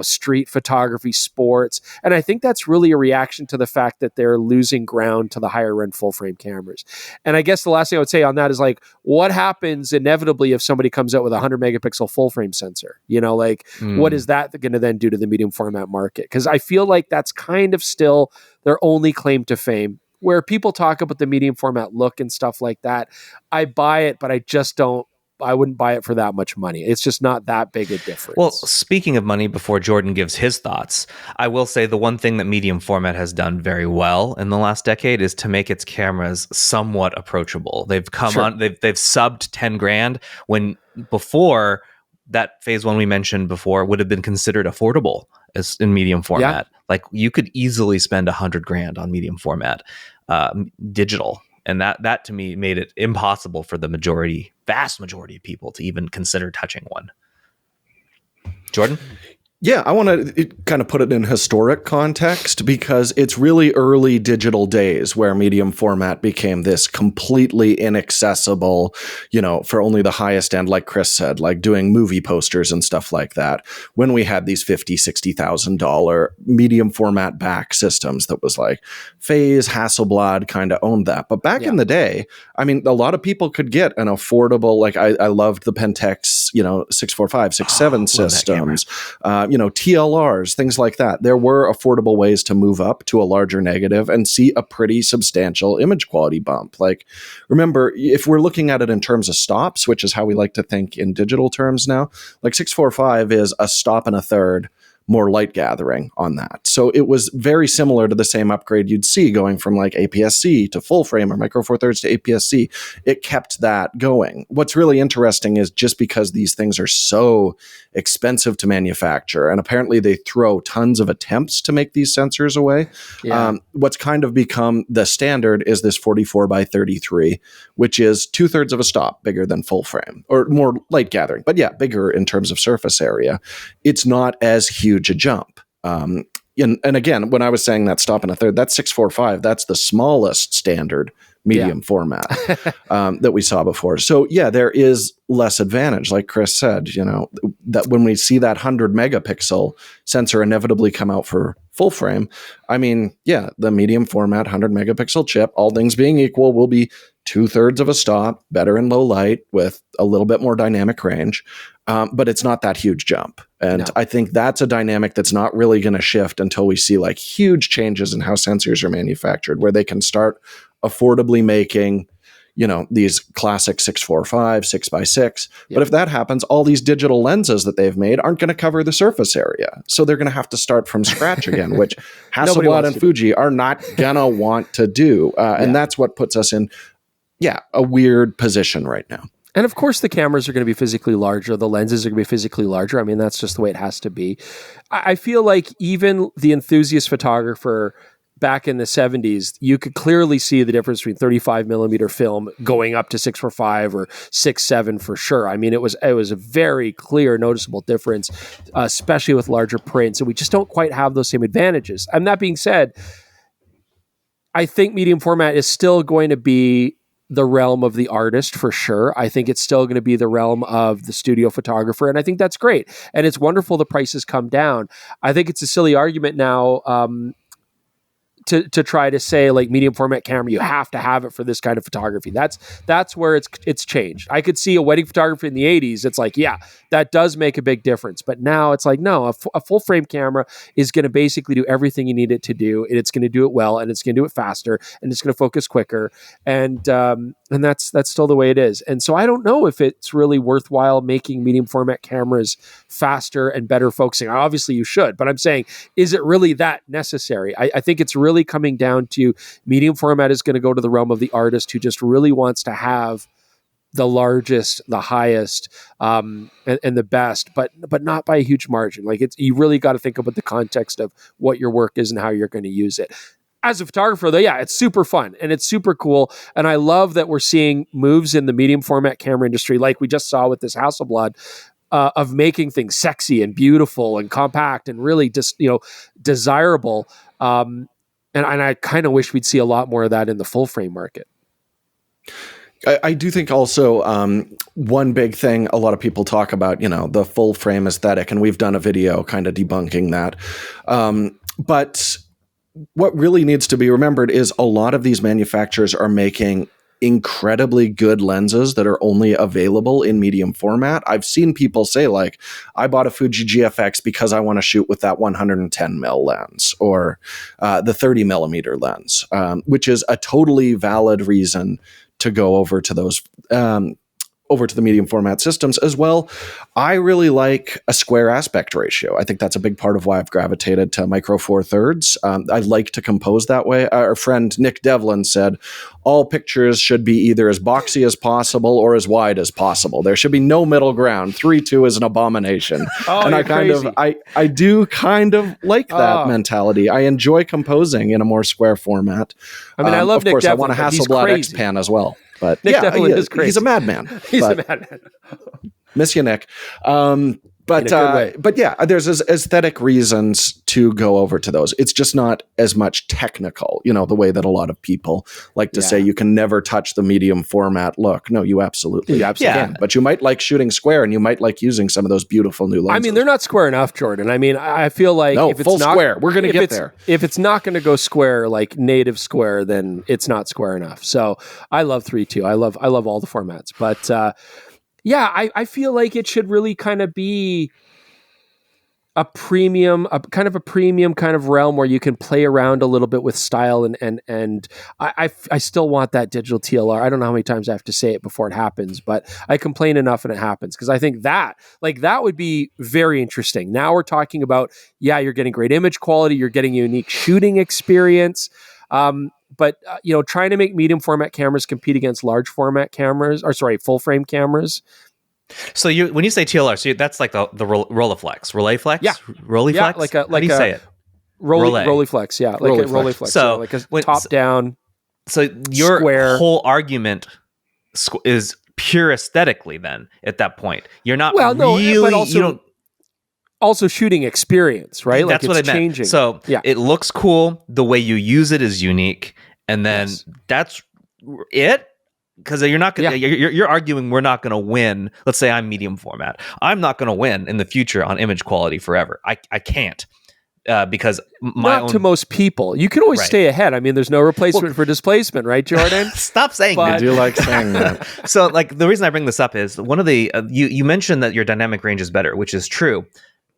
street photography, sports. And I think that's really a reaction to the fact that they're losing ground to the higher end full frame cameras. And I guess the last thing I would say on that is like, what happens inevitably if somebody comes out with a 100 megapixel full frame sensor? What is that going to then do to the medium format market? Because I feel like that's kind of still their only claim to fame. Where people talk about the medium format look and stuff like that, I buy it, but I wouldn't buy it for that much money. It's just not that big a difference. Well, speaking of money, before Jordan gives his thoughts, I will say the one thing that medium format has done very well in the last decade is to make its cameras somewhat approachable. They've come on, they've subbed 10 grand when before that Phase 1 we mentioned before would have been considered affordable as in medium format. Like you could easily spend $100,000 on medium format digital, and that to me made it impossible for the vast majority of people to even consider touching one. Jordan? Yeah, I want to kind of put it in historic context because it's really early digital days where medium format became this completely inaccessible, for only the highest end, like Chris said, like doing movie posters and stuff like that. When we had these $50,000, $60,000 medium format back systems that was like Phase, Hasselblad kind of owned that. But back in the day, I mean, a lot of people could get an affordable, like I loved the Pentax, 645, 6.7 systems. TLRs, things like that. There were affordable ways to move up to a larger negative and see a pretty substantial image quality bump. Like, remember, if we're looking at it in terms of stops, which is how we like to think in digital terms now, like 645 is a stop and a third more light gathering on that. So it was very similar to the same upgrade you'd see going from like APS-C to full frame or micro four thirds to APS-C. It kept that going. What's really interesting is just because these things are so expensive to manufacture, and apparently they throw tons of attempts to make these sensors away. What's kind of become the standard is this 44 by 33, which is 2/3 of a stop bigger than full frame or more light gathering, but yeah, bigger in terms of surface area. It's not as huge a jump. And again, when I was saying that stop and a third, that's 645. That's the smallest standard medium format that we saw before. So yeah, there is less advantage. Like Chris said, that when we see that 100 megapixel sensor inevitably come out for full frame, I mean, yeah, the medium format 100 megapixel chip, all things being equal, will be 2/3 of a stop, better in low light with a little bit more dynamic range. But it's not that huge jump. And I think that's a dynamic that's not really going to shift until we see like huge changes in how sensors are manufactured, where they can start affordably making, these classic 645, 6x6. But if that happens, all these digital lenses that they've made aren't going to cover the surface area. So they're going to have to start from scratch again, which Hasselblad and Fuji are not going to want to do. And that's what puts us in, a weird position right now. And of course, the cameras are going to be physically larger. The lenses are going to be physically larger. I mean, that's just the way it has to be. I feel like even the enthusiast photographer back in the 70s, you could clearly see the difference between 35 millimeter film going up to 645 or 6.7 for sure. I mean, it was a very clear, noticeable difference, especially with larger prints. And we just don't quite have those same advantages. And that being said, I think medium format is still going to be the realm of the artist for sure. I think it's still going to be the realm of the studio photographer. And I think that's great. And it's wonderful the prices come down. I think it's a silly argument now to try to say like medium format camera, you have to have it for this kind of photography. That's where it's changed. I could see a wedding photography in the 80s. It's like, yeah, that does make a big difference. But now it's like, no, a full frame camera is going to basically do everything you need it to do. And it's going to do it well, and it's going to do it faster, and it's going to focus quicker. And that's still the way it is. And so I don't know if it's really worthwhile making medium format cameras faster and better focusing. Obviously you should, but I'm saying, is it really that necessary? I think it's really coming down to medium format is going to go to the realm of the artist who just really wants to have the largest, the highest, and the best, but not by a huge margin. Like you really got to think about the context of what your work is and how you're going to use it. As a photographer, though, yeah, it's super fun and it's super cool. And I love that we're seeing moves in the medium format camera industry, like we just saw with this Hasselblad, of making things sexy and beautiful and compact and really just, desirable. And I kind of wish we'd see a lot more of that in the full frame market. I do think also one big thing a lot of people talk about, the full frame aesthetic, and we've done a video kind of debunking that. But what really needs to be remembered is a lot of these manufacturers are making incredibly good lenses that are only available in medium format. I've seen people say like, I bought a Fuji GFX because I want to shoot with that 110 mil lens or the 30 millimeter lens, which is a totally valid reason to go over to those over to the medium format systems as well, I really like a square aspect ratio. I think that's a big part of why I've gravitated to Micro Four Thirds. I like to compose that way. Our friend Nick Devlin said, all pictures should be either as boxy as possible or as wide as possible. There should be no middle ground. 3:2 is an abomination. And I do kind of like that mentality. I enjoy composing in a more square format. I mean, I love Nick Devlin. Of course, I want a Hasselblad X-Pan as well. But Nick Devlin is crazy. He's a madman. He's a madman. Miss you, Nick. But yeah, there's aesthetic reasons to go over to those. It's just not as much technical, the way that a lot of people like to say you can never touch the medium format look. No, you absolutely can. But you might like shooting square, and you might like using some of those beautiful new lenses. I mean, they're not square enough, Jordan. I mean, I feel like if it's full not square, we're going to get there. If it's not going to go square, like native square, then it's not square enough. So I love 3.2. I love all the formats, but I feel like it should really kind of be a premium kind of realm where you can play around a little bit with style and I still want that digital TLR. I don't know how many times I have to say it before it happens, but I complain enough and it happens because I think that would be very interesting. Now we're talking about, you're getting great image quality, you're getting a unique shooting experience. But trying to make medium format cameras compete against large format cameras, full frame cameras. So when you say TLR, so that's like the Rolleiflex, Rolleiflex, yeah, Rolleiflex. How do you say it? Rolleiflex, yeah, like a Rolleiflex. So like a top down. So your square. whole argument is pure aesthetically. Then at that point, you're not but also shooting experience, right? That's what I meant. Changing. So it looks cool. The way you use it is unique, and then that's it. Because you're not going. You're arguing we're not going to win. Let's say I'm medium format. I'm not going to win in the future on image quality forever. I can't because to most people. You can always stay ahead. I mean, there's no replacement for displacement, right, Jordan? Stop saying that. I do like saying that. So, like, the reason I bring this up is one of the you mentioned that your dynamic range is better, which is true.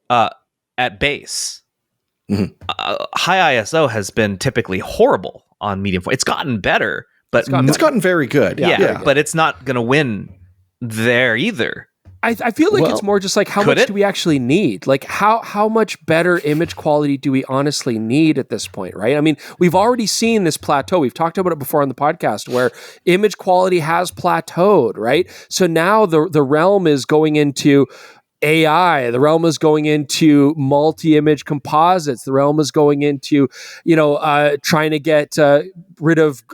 At base, high ISO has been typically horrible on medium format. It's gotten better. But it's gotten very good. Yeah, but it's not going to win there either. I feel like it's more just like how much do we actually need? Like how much better image quality do we honestly need at this point, right? I mean, we've already seen this plateau. We've talked about it before on the podcast where image quality has plateaued, right? So now the realm is going into AI, the realm is going into multi-image composites, the realm is going into, trying to get rid of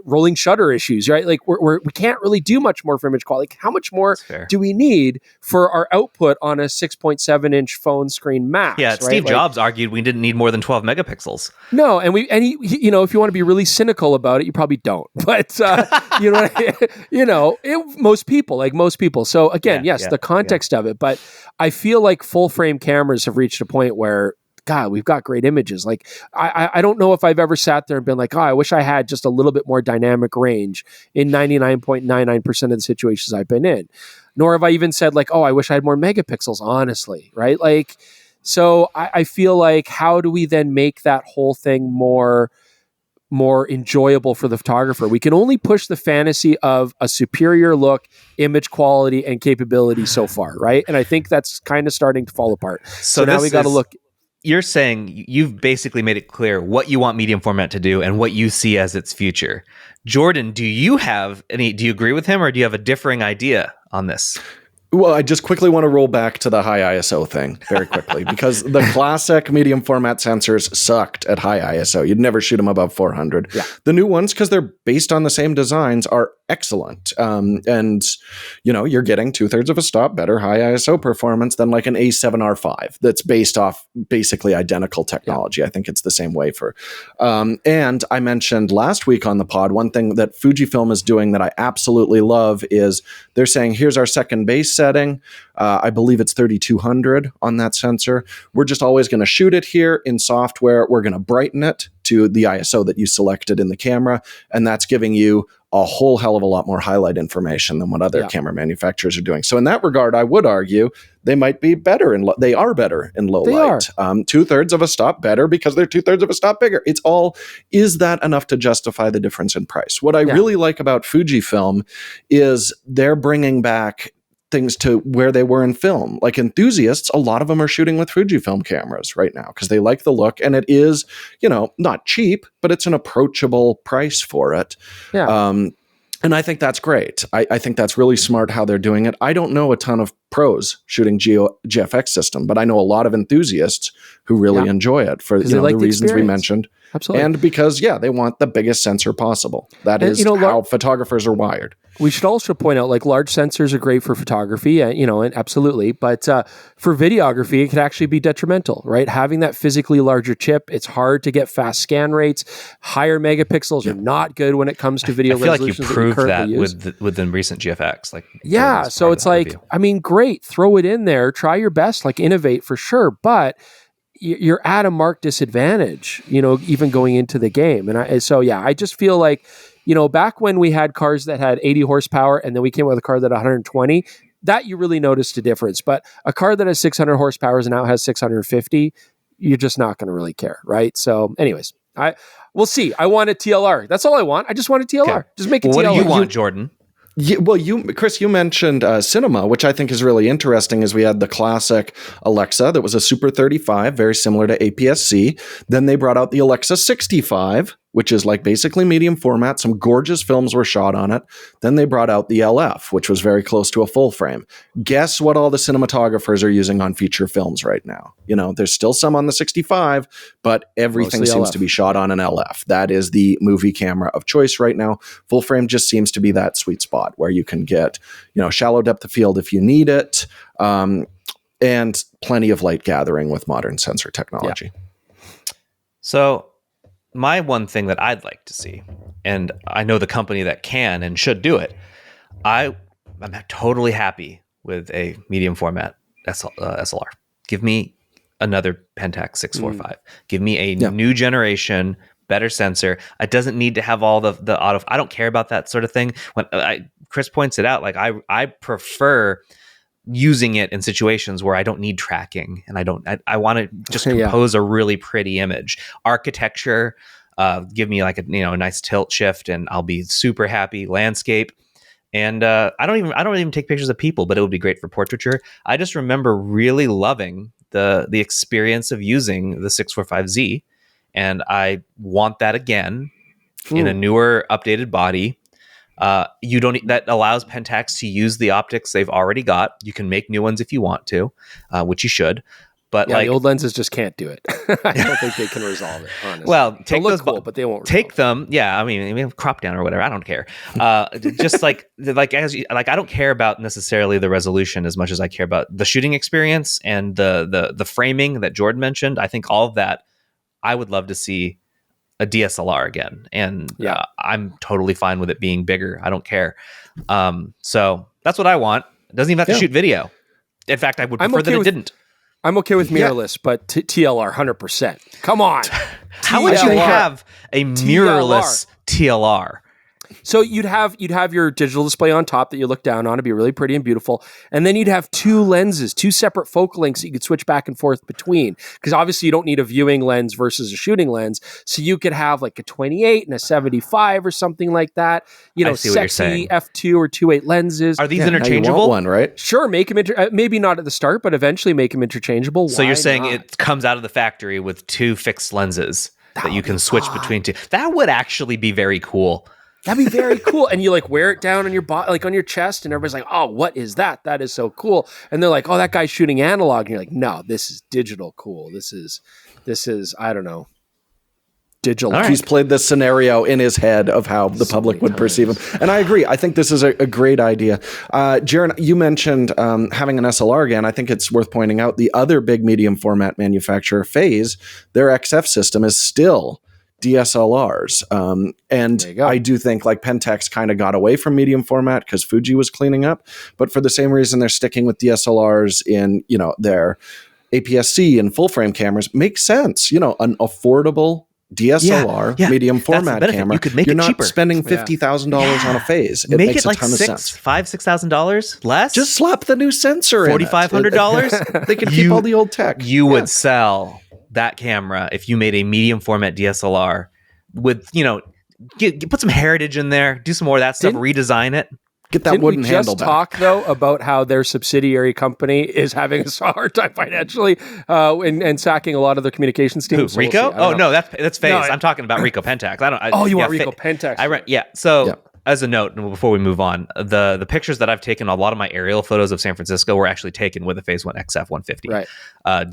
rolling shutter issues, right? Like we can't really do much more for image quality. Like, how much more do we need for our output on a 6.7 inch phone screen max? Yeah, right? Steve Jobs argued we didn't need more than 12 megapixels. No, and he if you want to be really cynical about it, you probably don't. But most people. So again, the context of it. But I feel like full frame cameras have reached a point where, God, we've got great images. Like I don't know if I've ever sat there and been like, I wish I had just a little bit more dynamic range in 99.99% of the situations I've been in. Nor have I even said like, I wish I had more megapixels, honestly, right? Like, so I feel like, how do we then make that whole thing more enjoyable for the photographer? We can only push the fantasy of a superior look, image quality, and capability so far, right? And I think that's kind of starting to fall apart. So now we got to look. You're saying you've basically made it clear what you want medium format to do and what you see as its future. Jordan, do you agree with him, or do you have a differing idea on this? Well, I just quickly want to roll back to the high ISO thing very quickly because the classic medium format sensors sucked at high ISO. You'd never shoot them above 400. Yeah. The new ones, because they're based on the same designs, are excellent. And you're getting 2/3 of a stop better high ISO performance than like an A7R5 that's based off basically identical technology. Yeah. I think it's the same way for. And I mentioned last week on the pod, one thing that Fujifilm is doing that I absolutely love is they're saying, here's our second base setting. I believe it's 3200 on that sensor. We're just always going to shoot it here in software. We're going to brighten it to the ISO that you selected in the camera. And that's giving you a whole hell of a lot more highlight information than what other camera manufacturers are doing. So in that regard, I would argue they might be better they are better in low They light. 2/3 of a stop better because they're 2/3 of a stop bigger. It's all, is that enough to justify the difference in price? What I really like about Fujifilm is they're bringing back things to where they were in film. Like enthusiasts, a lot of them are shooting with Fujifilm cameras right now because they like the look, and it is, not cheap, but it's an approachable price for it. Yeah. And I think that's great. I think that's really smart how they're doing it. I don't know a ton of pros shooting GFX system, but I know a lot of enthusiasts who really enjoy it for the reasons we mentioned. Absolutely. And because, they want the biggest sensor possible. That is how photographers are wired. We should also point out, like, large sensors are great for photography, and absolutely, but for videography, it could actually be detrimental, right? Having that physically larger chip, it's hard to get fast scan rates. Higher megapixels are not good when it comes to video resolutions. I feel like you proved that with the recent GFX. So it's like, great, throw it in there, try your best, like innovate for sure, but you're at a marked disadvantage, even going into the game. And I just feel like, back when we had cars that had 80 horsepower and then we came with a car that had 120, that you really noticed a difference. But a car that has 600 horsepower and now has 650, you're just not going to really care, right? So anyways, we'll see. I want a TLR. That's all I want. I just want a TLR. Okay. Just make a TLR. What do you want, Jordan? Yeah, well, Chris, you mentioned cinema, which I think is really interesting. Is we had the classic Alexa that was a Super 35, very similar to APS-C. Then they brought out the Alexa 65, which is like basically medium format. Some gorgeous films were shot on it. Then they brought out the LF, which was very close to a full frame. Guess what all the cinematographers are using on feature films right now? There's still some on the 65, but everything seems to be shot on an LF. That is the movie camera of choice right now. Full frame just seems to be that sweet spot where you can get, shallow depth of field if you need it, and plenty of light gathering with modern sensor technology. Yeah. So my one thing that I'd like to see, and I know the company that can and should do it, I'm totally happy with a medium format SLR. Give me another Pentax 645. Give me a new generation, better sensor. It doesn't need to have all the auto. I don't care about that sort of thing. When Chris points it out, like I prefer using it in situations where I don't need tracking and I want to just compose a really pretty image. Architecture, give me like a nice tilt shift and I'll be super happy. Landscape. And I don't even take pictures of people, but it would be great for portraiture. I just remember really loving the experience of using the 645Z, and I want that again in a newer, updated body. That allows Pentax to use the optics they've already got. You can make new ones if you want to, which you should. But the old lenses just can't do it. I don't think they can resolve it, honestly. Well, take they'll those, look cool, but they won't. Take them. Yeah, I mean, crop down or whatever. I don't care. Just I don't care about necessarily the resolution as much as I care about the shooting experience and the framing that Jordan mentioned. I think all of that. I would love to see a DSLR again, and I'm totally fine with it being bigger. I don't care. So that's what I want. It doesn't even have to shoot video. In fact, I would prefer that it didn't. I'm okay with mirrorless, but TLR 100%. Come on. How would you have a mirrorless TLR? So you'd have your digital display on top that you look down on. It'd be really pretty and beautiful. And then you'd have two lenses, two separate focal lengths that you could switch back and forth between. Because obviously you don't need a viewing lens versus a shooting lens. So you could have like a 28 and a 75 or something like that. Sexy f2 or 2.8 lenses. Are these interchangeable? One, right? Sure, make them maybe not at the start, but eventually make them interchangeable. So you're saying it comes out of the factory with two fixed lenses that you can switch between two. That would actually be very cool. That'd be very cool. And you wear it down on your body, like on your chest, and everybody's like, "Oh, what is that? That is so cool." And they're like, "Oh, that guy's shooting analog." And you're like, "No, this is digital cool. This is I don't know, digital." Right. He's played this scenario in his head of how the public would perceive him. And I agree. I think this is a great idea. Jaron, you mentioned having an SLR again. I think it's worth pointing out the other big medium format manufacturer, Phase, their XF system is still DSLRs. And I do think Pentax kind of got away from medium format because Fuji was cleaning up, but for the same reason they're sticking with DSLRs in, their APS-C and full frame cameras. Makes sense. An affordable DSLR, Yeah, medium that's the format benefit. camera. You could make You're it not cheaper. spending $50,000 on a phase. It Make makes it like a ton of sense. $6,000 less. Just slap the new sensor in it. $4,500. They can keep all the old tech. You would sell that camera if you made a medium format DSLR with, put some heritage in there, do some more of that stuff, redesign it. Get that Didn't wooden we handle just back. talk, though, about how their subsidiary company is having a hard time financially and sacking a lot of their communications team? Who, So we'll Rico? see. I don't know. No, that's FaZe. No, I'm talking about Rico Pentax. You want Rico Pentax? So as a note, and before we move on, the pictures that I've taken, a lot of my aerial photos of San Francisco were actually taken with a Phase 1 XF 150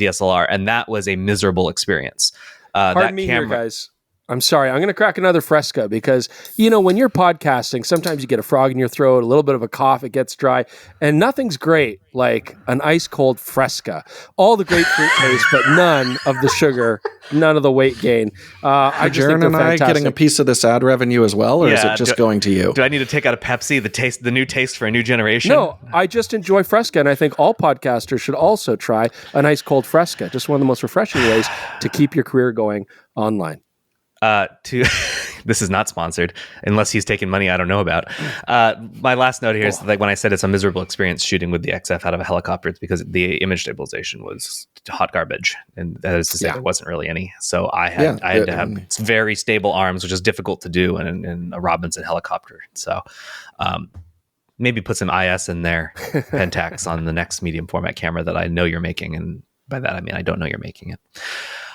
DSLR, and that was a miserable experience. Pardon me here, guys. I'm sorry. I'm going to crack another Fresca because, when you're podcasting, sometimes you get a frog in your throat, a little bit of a cough, it gets dry, and nothing's great like an ice cold Fresca. All the grapefruit taste, but none of the sugar, none of the weight gain. I just think Jaron and I fantastic. getting a piece of this ad revenue as well, or is it just going to you? Do I need to take out a Pepsi, the new taste for a new generation? No, I just enjoy Fresca, and I think all podcasters should also try an ice cold Fresca. Just one of the most refreshing ways to keep your career going online. This is not sponsored unless he's taking money I don't know about. My last note here is like when I said it's a miserable experience shooting with the XF out of a helicopter, it's because the image stabilization was hot garbage, and that is to say there wasn't really any. So I had to have very stable arms, which is difficult to do in a Robinson helicopter. So maybe put some IS in there, Pentax on the next medium format camera that I know you're making, and by that I mean I don't know you're making it.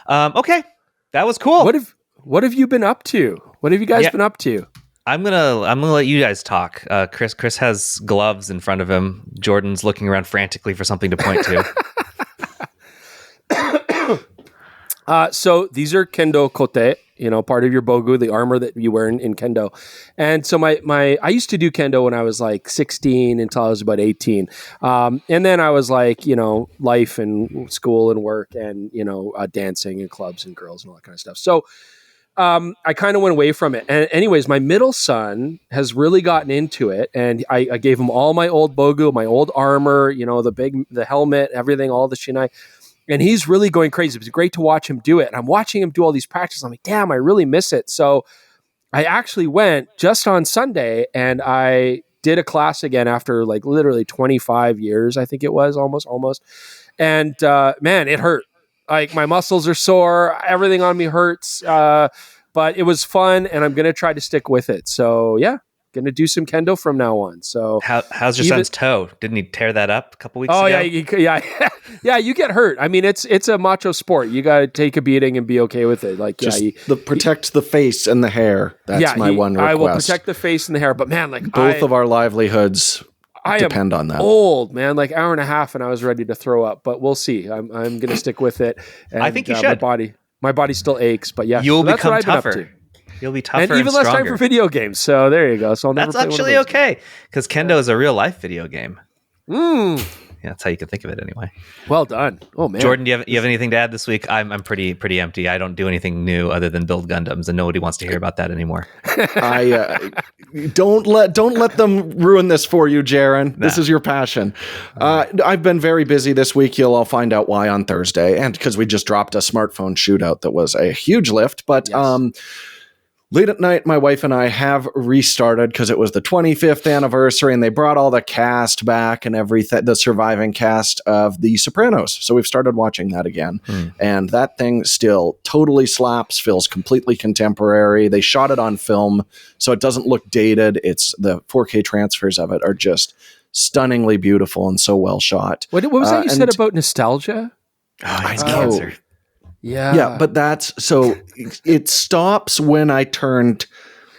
Okay, that was cool. What have you been up to? What have you guys been up to? I'm gonna let you guys talk. Chris has gloves in front of him. Jordan's looking around frantically for something to point to. So these are kendo kote, part of your bogu, the armor that you wear in kendo. And so I used to do kendo when I was like 16 until I was about 18. And then I was like, life and school and work and, dancing and clubs and girls and all that kind of stuff. So I kind of went away from it. And anyways, my middle son has really gotten into it. And I gave him all my old bogu, my old armor, the helmet, everything, all the shinai. And he's really going crazy. It's great to watch him do it. And I'm watching him do all these practices. I'm like, damn, I really miss it. So I actually went just on Sunday and I did a class again after like literally 25 years, I think it was almost. And man, it hurt. Like my muscles are sore. Everything on me hurts. But it was fun and I'm going to try to stick with it. So yeah. Going to do some kendo from now on. So how's your son's toe? Didn't he tear that up a couple weeks ago? Oh yeah, yeah. You get hurt. I mean, it's a macho sport. You got to take a beating and be okay with it. Like protect the face and the hair. That's my one request. I will protect the face and the hair. But man, like both of our livelihoods depend on that. Old man, like hour and a half, and I was ready to throw up. But we'll see. I'm going to stick with it. And, I think you should. My body still aches, but yeah, you'll become tougher. You'll be tougher and even less stronger. time for video games. So there you go. So I'll never that's play actually one of those okay because kendo is a real life video game. Yeah, that's how you can think of it anyway. Well done. Oh man, Jordan, do you have anything to add this week? I'm pretty empty. I don't do anything new other than build Gundams, and nobody wants to hear about that anymore. Don't let them ruin this for you, Jaron. This is your passion. I've been very busy this week. You'll all find out why on Thursday, and because we just dropped a smartphone shootout that was a huge lift, but. Yes. Late at night, my wife and I have restarted because it was the 25th anniversary and they brought all the cast back and everything, the surviving cast of The Sopranos. So we've started watching that again. And that thing still totally slaps, feels completely contemporary. They shot it on film, so it doesn't look dated. It's the 4K transfers of it are just stunningly beautiful and so well shot. What was that you said about nostalgia? Oh, it's cancer. Yeah, but it stops when I turned,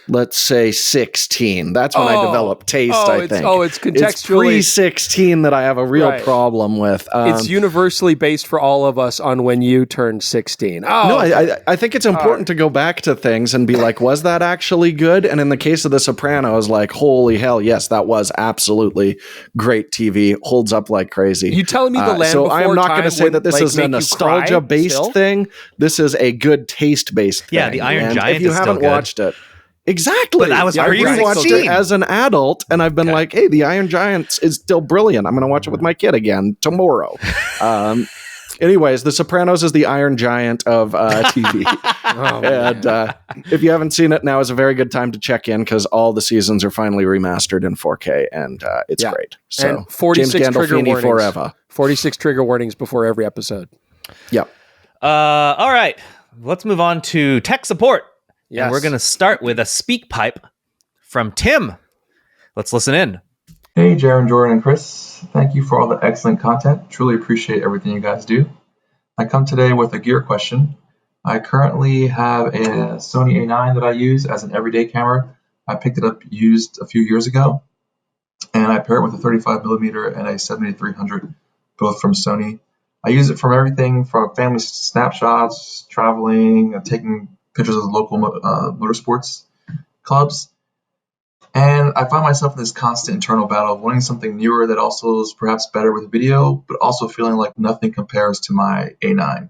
let's say, 16. That's when I developed taste, I think. It's contextually. It's pre-16 that I have a real problem with. It's universally based for all of us on when you turned 16. No, I think it's important to go back to things and be like, was that actually good? And in the case of The Sopranos, like, holy hell, yes, that was absolutely great TV. Holds up like crazy. You telling me the Land so Before I'm not going to say that this is a nostalgia-based thing. This is a good taste-based thing. Yeah, the Iron Giant if you is haven't still watched it, exactly. But I was rewatched it as an adult, and I've been like, "Hey, the Iron Giant is still brilliant. I'm going to watch it with my kid again tomorrow." Anyways, The Sopranos is the Iron Giant of TV. And if you haven't seen it, now is a very good time to check in because all the seasons are finally remastered in 4K, and it's great. So and 46 James trigger Gandolfini warnings. forever. 46 trigger warnings before every episode. Yep. All right. Let's move on to tech support. Yes. And we're going to start with a speak pipe from Tim. Let's listen in. Hey, Jaron, Jordan, and Chris. Thank you for all the excellent content. Truly appreciate everything you guys do. I come today with a gear question. I currently have a Sony A9 that I use as an everyday camera. I picked it up used a few years ago, and I pair it with a 35mm and a 7300, both from Sony. I use it from everything from family snapshots, traveling, taking pictures of the local motorsports clubs. And I find myself in this constant internal battle of wanting something newer that also is perhaps better with video, but also feeling like nothing compares to my A9.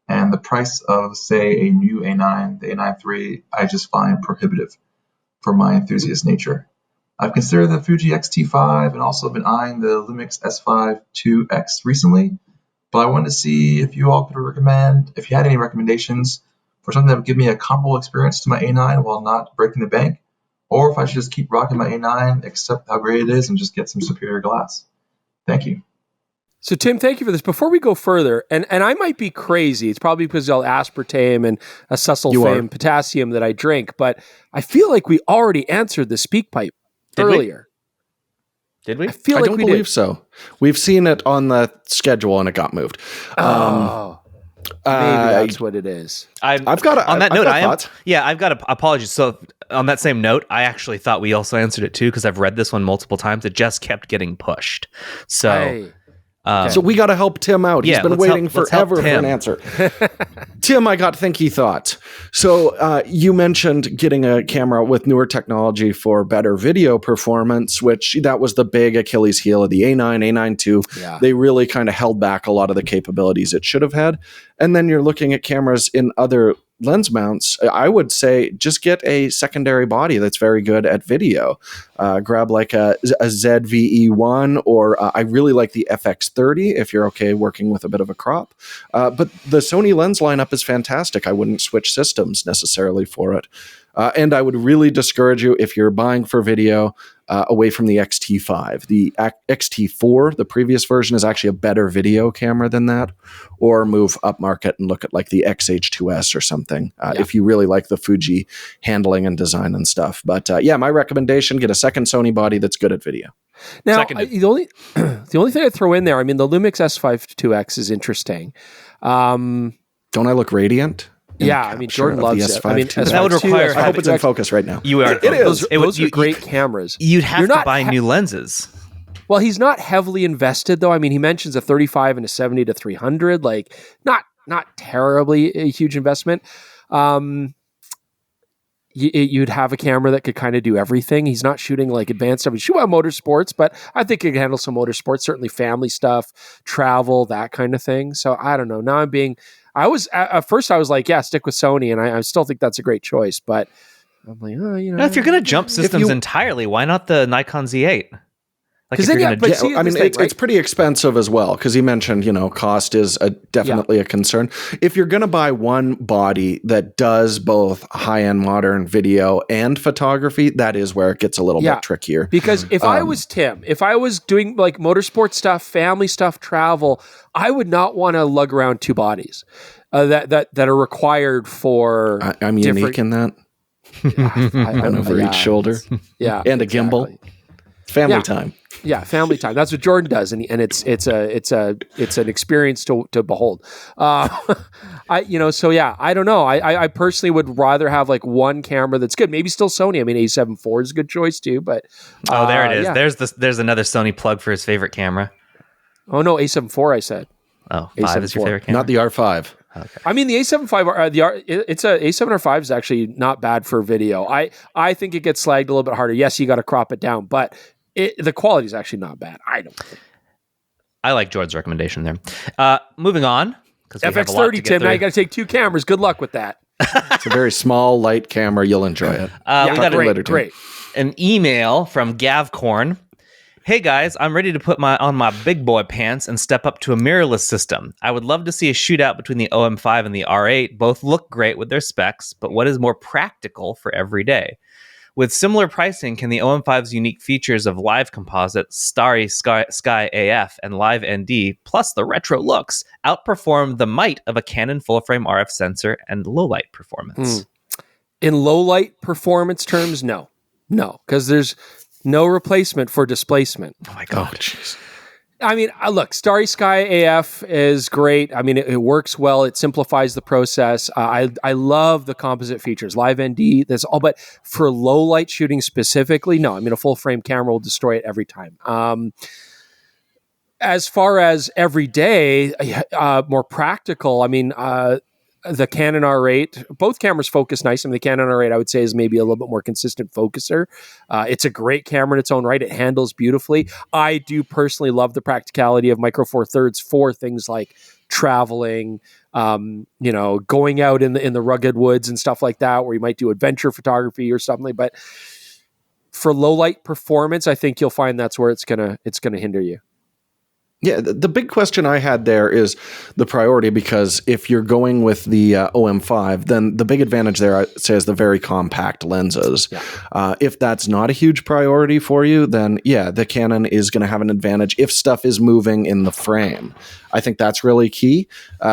And the price of, say, a new A9, the A9 III, I just find prohibitive for my enthusiast nature. I've considered the Fuji X-T5 and also been eyeing the Lumix S5 IIX recently, but I wanted to see if you all could recommend, if you had any recommendations for something that would give me a comparable experience to my A9 while not breaking the bank, or if I should just keep rocking my A9, accept how great it is, and just get some superior glass. Thank you. So, Tim, thank you for this. Before we go further, and I might be crazy, it's probably because of aspartame and acesulfame potassium that I drink, but I feel like we already answered the speak pipe earlier. Did we? I feel I like don't we believe did. so. We've seen it on the schedule and it got moved. Maybe that's what it is. I've got thoughts. I've got apologies. So on that same note, I actually thought we also answered it too because I've read this one multiple times. It just kept getting pushed. So So we got to help Tim out. He's been waiting forever for an answer. Tim, I got thinky thoughts. So you mentioned getting a camera with newer technology for better video performance, which that was the big Achilles heel of the A9, A9 II. Yeah. They really kind of held back a lot of the capabilities it should have had. And then you're looking at cameras in other lens mounts. I would say just get a secondary body that's very good at video. Grab like a ZVE1, or I really like the FX30 if you're okay working with a bit of a crop. But the Sony lens lineup is fantastic. I wouldn't switch systems necessarily for it. And I would really discourage you, if you're buying for video, away from the X-T5. The X-T4, the previous version, is actually a better video camera than that. Or move up market and look at like the XH2S or something, if you really like the Fuji handling and design and stuff. But my recommendation, get a second Sony body that's good at video. Now, the only thing I'd throw in there, I mean, the Lumix S5 IIX is interesting. Don't I look radiant? Yeah, I mean, Jordan loves it. I mean, that would require. I hope it's in focus right now. You are. It is. Those are great cameras. You'd have to buy new lenses. Well, he's not heavily invested though. I mean, he mentions a 35 and a 70-300, like not terribly a huge investment. You'd have a camera that could kind of do everything. He's not shooting like advanced stuff. He's shooting motorsports, but I think he can handle some motorsports, certainly family stuff, travel, that kind of thing. So I don't know. Now at first I was like, yeah, stick with Sony, and I still think that's a great choice. But I'm like, if you're going to jump systems entirely, why not the Nikon Z8? Because it's pretty expensive as well. Because he mentioned, cost is definitely a concern. If you're going to buy one body that does both high-end modern video and photography, that is where it gets a little bit trickier. Because if I was Tim, if I was doing like motorsport stuff, family stuff, travel, I would not want to lug around two bodies that are required for. I'm unique in that. One over each shoulder. Yeah, and a gimbal. Family time. Yeah, family time. That's what Jordan does, and it's an experience to behold. I don't know. I personally would rather have like one camera that's good. Maybe still Sony. I mean, A7 IV is a good choice too. But there it is. Yeah. There's another Sony plug for his favorite camera. Oh no, A7 IV. I said. Oh, A7 is your favorite camera, not the R5. Okay. I mean, the A7 V, it's a A7 R5 is actually not bad for video. I think it gets slagged a little bit harder. Yes, you got to crop it down, but the quality is actually not bad. I like Jordan's recommendation there. Moving on, because FX30, Tim. Now you got to take two cameras. Good luck with that. It's a very small, light camera. You'll enjoy it. We got great. An email from Gavcorn. Hey guys, I'm ready to put on my big boy pants and step up to a mirrorless system. I would love to see a shootout between the OM5 and the R8. Both look great with their specs, but what is more practical for every day? With similar pricing, can the OM5's unique features of live composite, starry sky AF, and live ND, plus the retro looks, outperform the might of a Canon full-frame RF sensor and low-light performance? In low light performance terms, no, because there's no replacement for displacement. Oh my God. Oh, jeez. I mean, look, Starry Sky AF is great. I mean, it works well. It simplifies the process. I love the composite features, live ND. That's all. But for low light shooting specifically, no. I mean, a full frame camera will destroy it every time. As far as every day, more practical. I mean, the Canon R8, both cameras focus nice. I mean, the Canon R8, I would say, is maybe a little bit more consistent focuser. It's a great camera in its own right. It handles beautifully. I do personally love the practicality of Micro Four Thirds for things like traveling, going out in the rugged woods and stuff like that, where you might do adventure photography or something. But for low light performance, I think you'll find that's where it's gonna hinder you. Yeah, the big question I had there is the priority, because if you're going with the OM5, then the big advantage there, I'd say, is the very compact lenses. Yeah. If that's not a huge priority for you, then yeah, the Canon is going to have an advantage if stuff is moving in the frame. I think that's really key,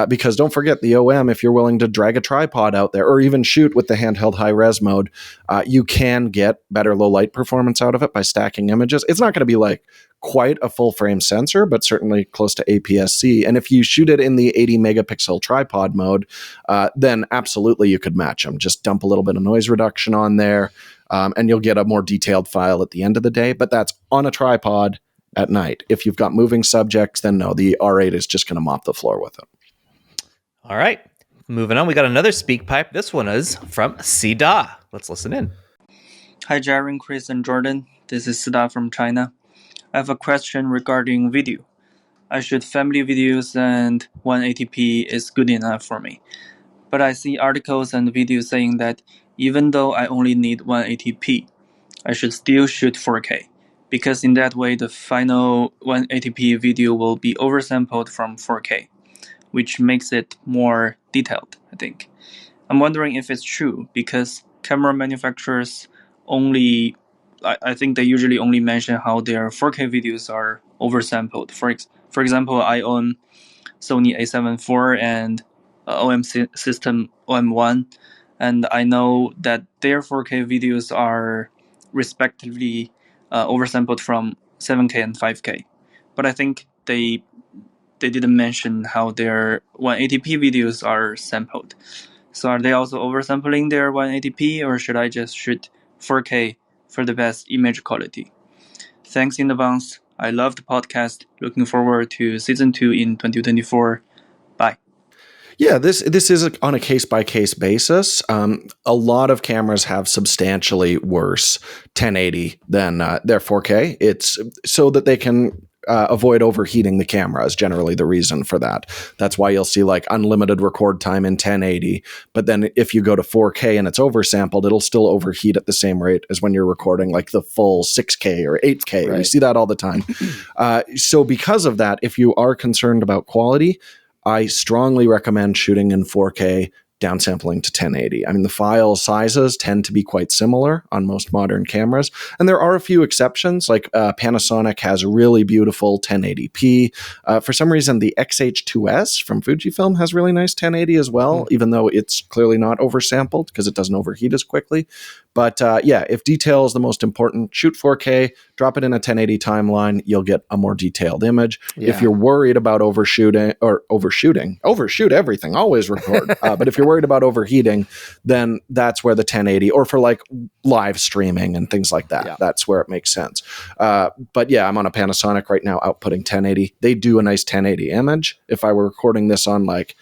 because don't forget the OM, if you're willing to drag a tripod out there or even shoot with the handheld high-res mode, you can get better low-light performance out of it by stacking images. It's not going to be like quite a full-frame sensor, but certainly close to APS-C. And if you shoot it in the 80-megapixel tripod mode, then absolutely you could match them. Just dump a little bit of noise reduction on there, and you'll get a more detailed file at the end of the day. But that's on a tripod at night. If you've got moving subjects, then no, the R8 is just going to mop the floor with it. All right, moving on. We got another speak pipe. This one is from Sida. Let's listen in. Hi, Jaron, Chris, and Jordan. This is Sida from China. I have a question regarding video. I shoot family videos and 180p is good enough for me. But I see articles and videos saying that even though I only need 180p, I should still shoot 4K, because in that way the final 180p video will be oversampled from 4K, which makes it more detailed, I think. I'm wondering if it's true, because camera manufacturers I think they usually only mention how their 4K videos are oversampled. For example, I own Sony a7 IV and OM system OM1, and I know that their 4K videos are respectively oversampled from 7K and 5K. But I think they didn't mention how their 180p videos are sampled. So are they also oversampling their 180p, or should I just shoot 4K for the best image quality? Thanks in advance. I love the podcast. Looking forward to season 2 in 2024. Bye. Yeah, this is on a case-by-case basis. A lot of cameras have substantially worse 1080 than their 4K. It's so that they can avoid overheating the camera is generally the reason for that. That's why you'll see like unlimited record time in 1080. But then if you go to 4K and it's oversampled, it'll still overheat at the same rate as when you're recording like the full 6K or 8K. Right. We see that all the time. So because of that, if you are concerned about quality, I strongly recommend shooting in 4K, downsampling to 1080. I mean, the file sizes tend to be quite similar on most modern cameras, and there are a few exceptions, like Panasonic has really beautiful 1080p. For some reason, the XH2S from Fujifilm has really nice 1080 as well, even though it's clearly not oversampled because it doesn't overheat as quickly. But yeah, if detail is the most important, shoot 4K, drop it in a 1080 timeline, you'll get a more detailed image. Yeah. If you're worried about overshoot everything, always record. But if you're worried about overheating, then that's where the 1080, or for like live streaming and things like that, that's where it makes sense. But yeah, I'm on a Panasonic right now outputting 1080. They do a nice 1080 image. If I were recording this on like,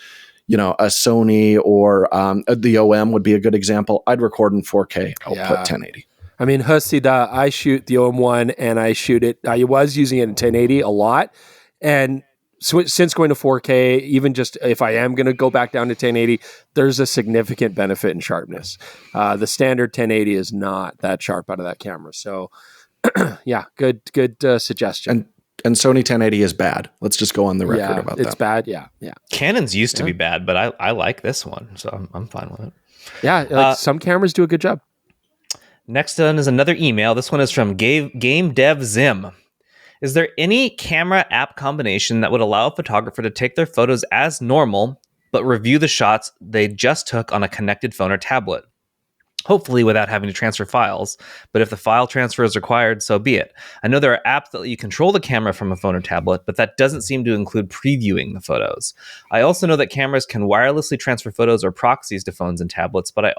you know, a Sony or the OM would be a good example, I'd record in 4K, output 1080. I mean, Hasselblad, I shoot the OM1 and I shoot it. I was using it in 1080 a lot. And since going to 4K, even just if I am going to go back down to 1080, there's a significant benefit in sharpness. The standard 1080 is not that sharp out of that camera. So Yeah, good suggestion. And Sony 1080 is bad. Let's just go on the record about that. It's bad. Yeah. Canon's used to be bad, but I like this one, so I'm fine with it. Yeah, like some cameras do a good job. Next one is another email. This one is from Game Dev Zim. Is there any camera app combination that would allow a photographer to take their photos as normal, but review the shots they just took on a connected phone or tablet? Hopefully without having to transfer files, but if the file transfer is required, so be it. I know there are apps that let you control the camera from a phone or tablet, but that doesn't seem to include previewing the photos. I also know that cameras can wirelessly transfer photos or proxies to phones and tablets, but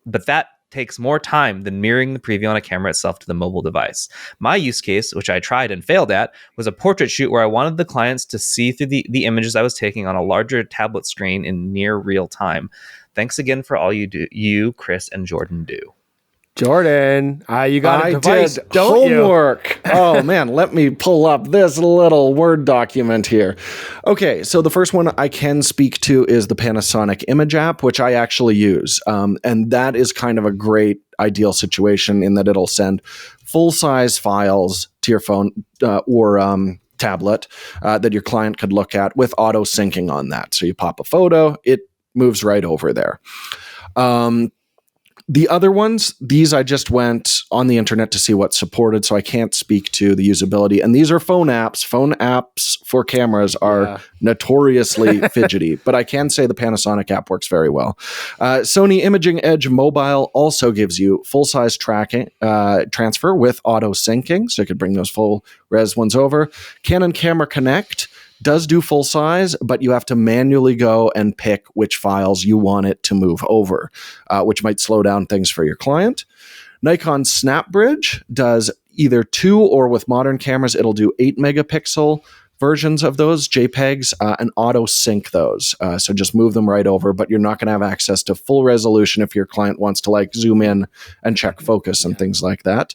that takes more time than mirroring the preview on a camera itself to the mobile device. My use case, which I tried and failed at, was a portrait shoot where I wanted the clients to see through the images I was taking on a larger tablet screen in near real time. Thanks again for all you, Chris, and Jordan do. Jordan, you got a device, did don't homework. Oh man, let me pull up this little Word document here. Okay, so the first one I can speak to is the Panasonic Image app, which I actually use. And that is kind of a great ideal situation in that it'll send full-size files to your phone or tablet that your client could look at with auto syncing on that. So you pop a photo, it moves right over there. The other ones, these I just went on the internet to see what's supported, so I can't speak to the usability. And these are phone apps. Phone apps for cameras are notoriously fidgety, but I can say the Panasonic app works very well. Sony Imaging Edge Mobile also gives you full-size tracking transfer with auto syncing, so you could bring those full res ones over. Canon Camera Connect does do full size, but you have to manually go and pick which files you want it to move over, which might slow down things for your client. Nikon SnapBridge does either 2 or with modern cameras, it'll do 8 megapixel versions of those JPEGs and auto sync those. So just move them right over, but you're not going to have access to full resolution if your client wants to like zoom in and check focus and things like that.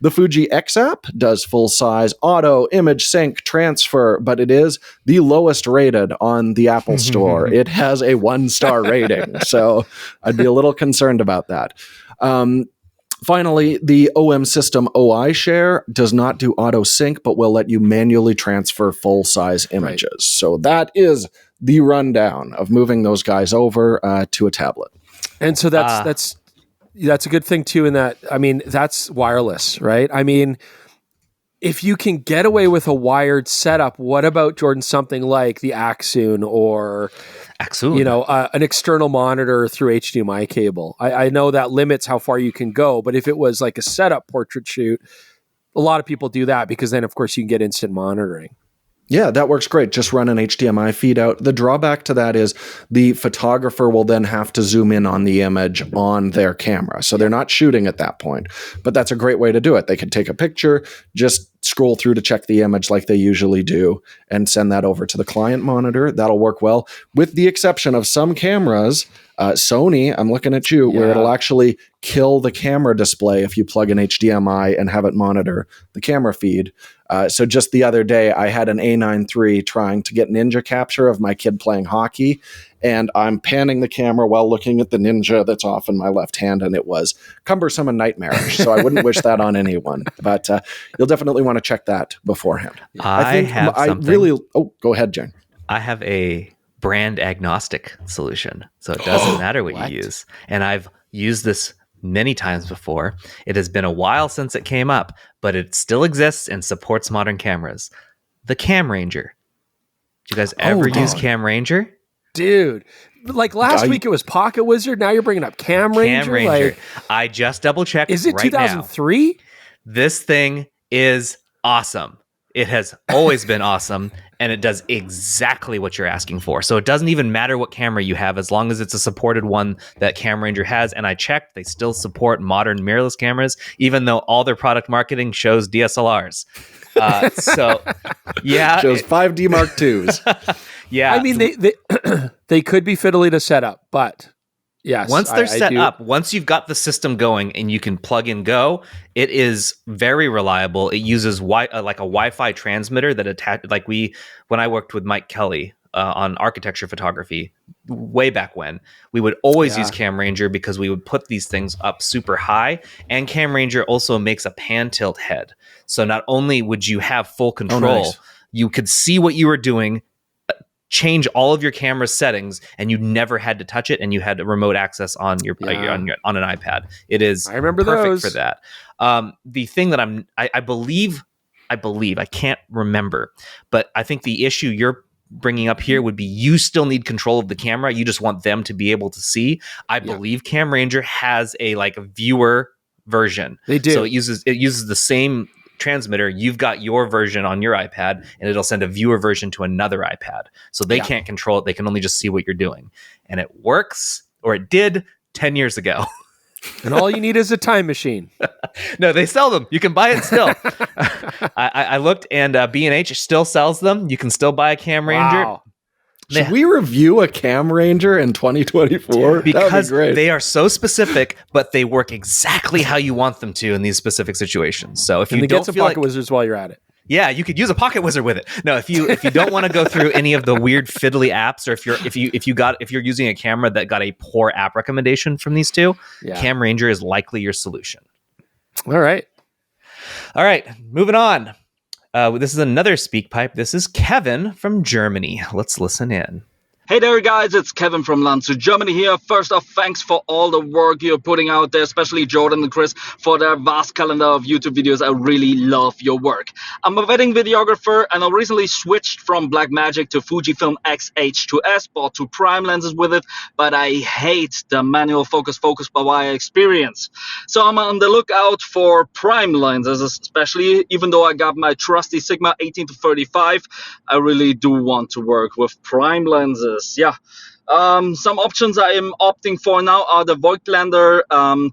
The Fuji X app does full-size auto image sync transfer, but it is the lowest rated on the Apple Store. It has a 1-star rating, so I'd be a little concerned about that. Finally, the OM System OI Share does not do auto sync, but will let you manually transfer full-size images. Right. So that is the rundown of moving those guys over to a tablet. And so that's a good thing too, in that, I mean, that's wireless, right? I mean, if you can get away with a wired setup, what about, Jordan, something like the Axoon or an external monitor through HDMI cable? I know that limits how far you can go, but if it was like a setup portrait shoot, a lot of people do that because then, of course, you can get instant monitoring. Yeah, that works great. Just run an HDMI feed out. The drawback to that is the photographer will then have to zoom in on the image on their camera. So they're not shooting at that point. But that's a great way to do it. They could take a picture, just scroll through to check the image like they usually do, and send that over to the client monitor. That'll work well, with the exception of some cameras. Sony, I'm looking at you, where it'll actually kill the camera display if you plug in HDMI and have it monitor the camera feed. So just the other day, I had an A9 III trying to get ninja capture of my kid playing hockey, and I'm panning the camera while looking at the ninja that's off in my left hand, and it was cumbersome and nightmarish. So I wouldn't wish that on anyone. But you'll definitely want to check that beforehand. Go ahead, Jen. I have a brand agnostic solution, so it doesn't matter what you use. And I've used this many times before. It has been a while since it came up, but it still exists and supports modern cameras. The Cam Ranger. Do you guys ever use Cam Ranger? Dude, like last week it was Pocket Wizard. Now you're bringing up Cam Ranger. Cam Ranger. Like, I just double checked. Is it right 2003? Now. This thing is awesome. It has always been awesome, and it does exactly what you're asking for. So it doesn't even matter what camera you have, as long as it's a supported one that Cam Ranger has. And I checked, they still support modern mirrorless cameras, even though all their product marketing shows DSLRs. Shows 5D Mark IIs. Yeah. I mean, they could be fiddly to set up, but yes. Once they're set up, once you've got the system going and you can plug and go, it is very reliable. It uses like a Wi-Fi transmitter that when I worked with Mike Kelly on architecture photography, way back when, we would always Yeah. use Cam Ranger because we would put these things up super high. And Cam Ranger also makes a pan tilt head. So not only would you have full control, nice. you could see what you were doing, change all of your camera settings, and you never had to touch it, and you had remote access on your on an iPad. It is I remember perfect those. for that. The thing that I believe I can't remember, but I think the issue you're bringing up here would be you still need control of the camera. You just want them to be able to see. I believe Cam Ranger has a viewer version. They do. So it uses the same transmitter. You've got your version on your iPad, and it'll send a viewer version to another iPad. So they can't control it. They can only just see what you're doing. And it works, or it did 10 years ago. And all you need is a time machine. No, they sell them. You can buy it still. I looked, and B&H still sells them. You can still buy a Cam Ranger. Wow. Should we review a Cam Ranger in 2024? Because great. they are so specific, but they work exactly how you want them to in these specific situations. So if you And don't get some feel pocket like, wizards while you're at it. yeah, you could use a pocket wizard with it. No, if you don't want to go through any of the weird fiddly apps, or if you're using a camera that got a poor app recommendation from these two, Cam Ranger is likely your solution. All right. All right, moving on. This is another speak pipe. This is Kevin from Germany. Let's listen in. Hey there guys, it's Kevin from Landshut, Germany here. First off, thanks for all the work you're putting out there, especially Jordan and Chris for their vast calendar of YouTube videos. I really love your work. I'm a wedding videographer and I recently switched from Blackmagic to Fujifilm X-H2S, bought 2 prime lenses with it, but I hate the manual focus by wire experience. So I'm on the lookout for prime lenses, especially even though I got my trusty Sigma 18-35, I really do want to work with prime lenses. Yeah, some options I am opting for now are the Voigtlander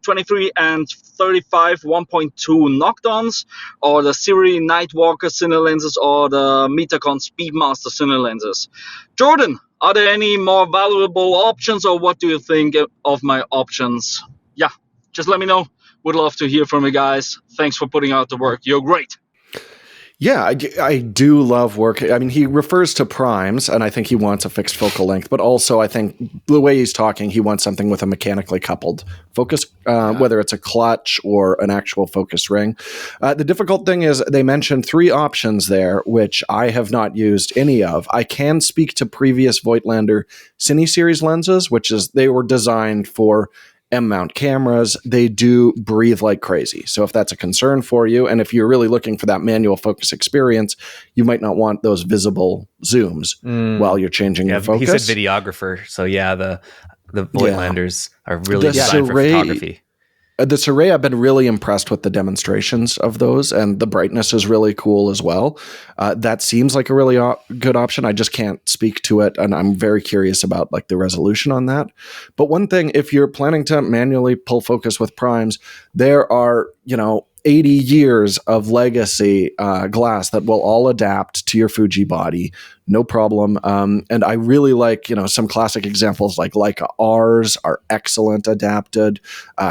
23 and 35 1.2 knockdowns, or the Siri Nightwalker cine lenses, or the Metacon Speedmaster cine lenses. Jordan, are there any more valuable options, or what do you think of my options? Yeah, just let me know. Would love to hear from you guys. Thanks for putting out the work. You're great. Yeah, I do love work. I mean, he refers to primes, and I think he wants a fixed focal length, but also I think the way he's talking, he wants something with a mechanically coupled focus, whether it's a clutch or an actual focus ring. The difficult thing is they mentioned 3 options there, which I have not used any of. I can speak to previous Voigtlander Cine Series lenses, which is they were designed for M-mount cameras. They do breathe like crazy. So if that's a concern for you, and if you're really looking for that manual focus experience, you might not want those visible zooms while you're changing your focus. He said videographer. So yeah, the Voigtlanders are really designed for photography. The Sirei, I've been really impressed with the demonstrations of those, and the brightness is really cool as well. That seems like a really good option. I just can't speak to it, and I'm very curious about the resolution on that. But one thing, if you're planning to manually pull focus with primes, there are 80 years of legacy glass that will all adapt to your Fuji body, no problem. And I really like, some classic examples like Leica R's are excellent adapted.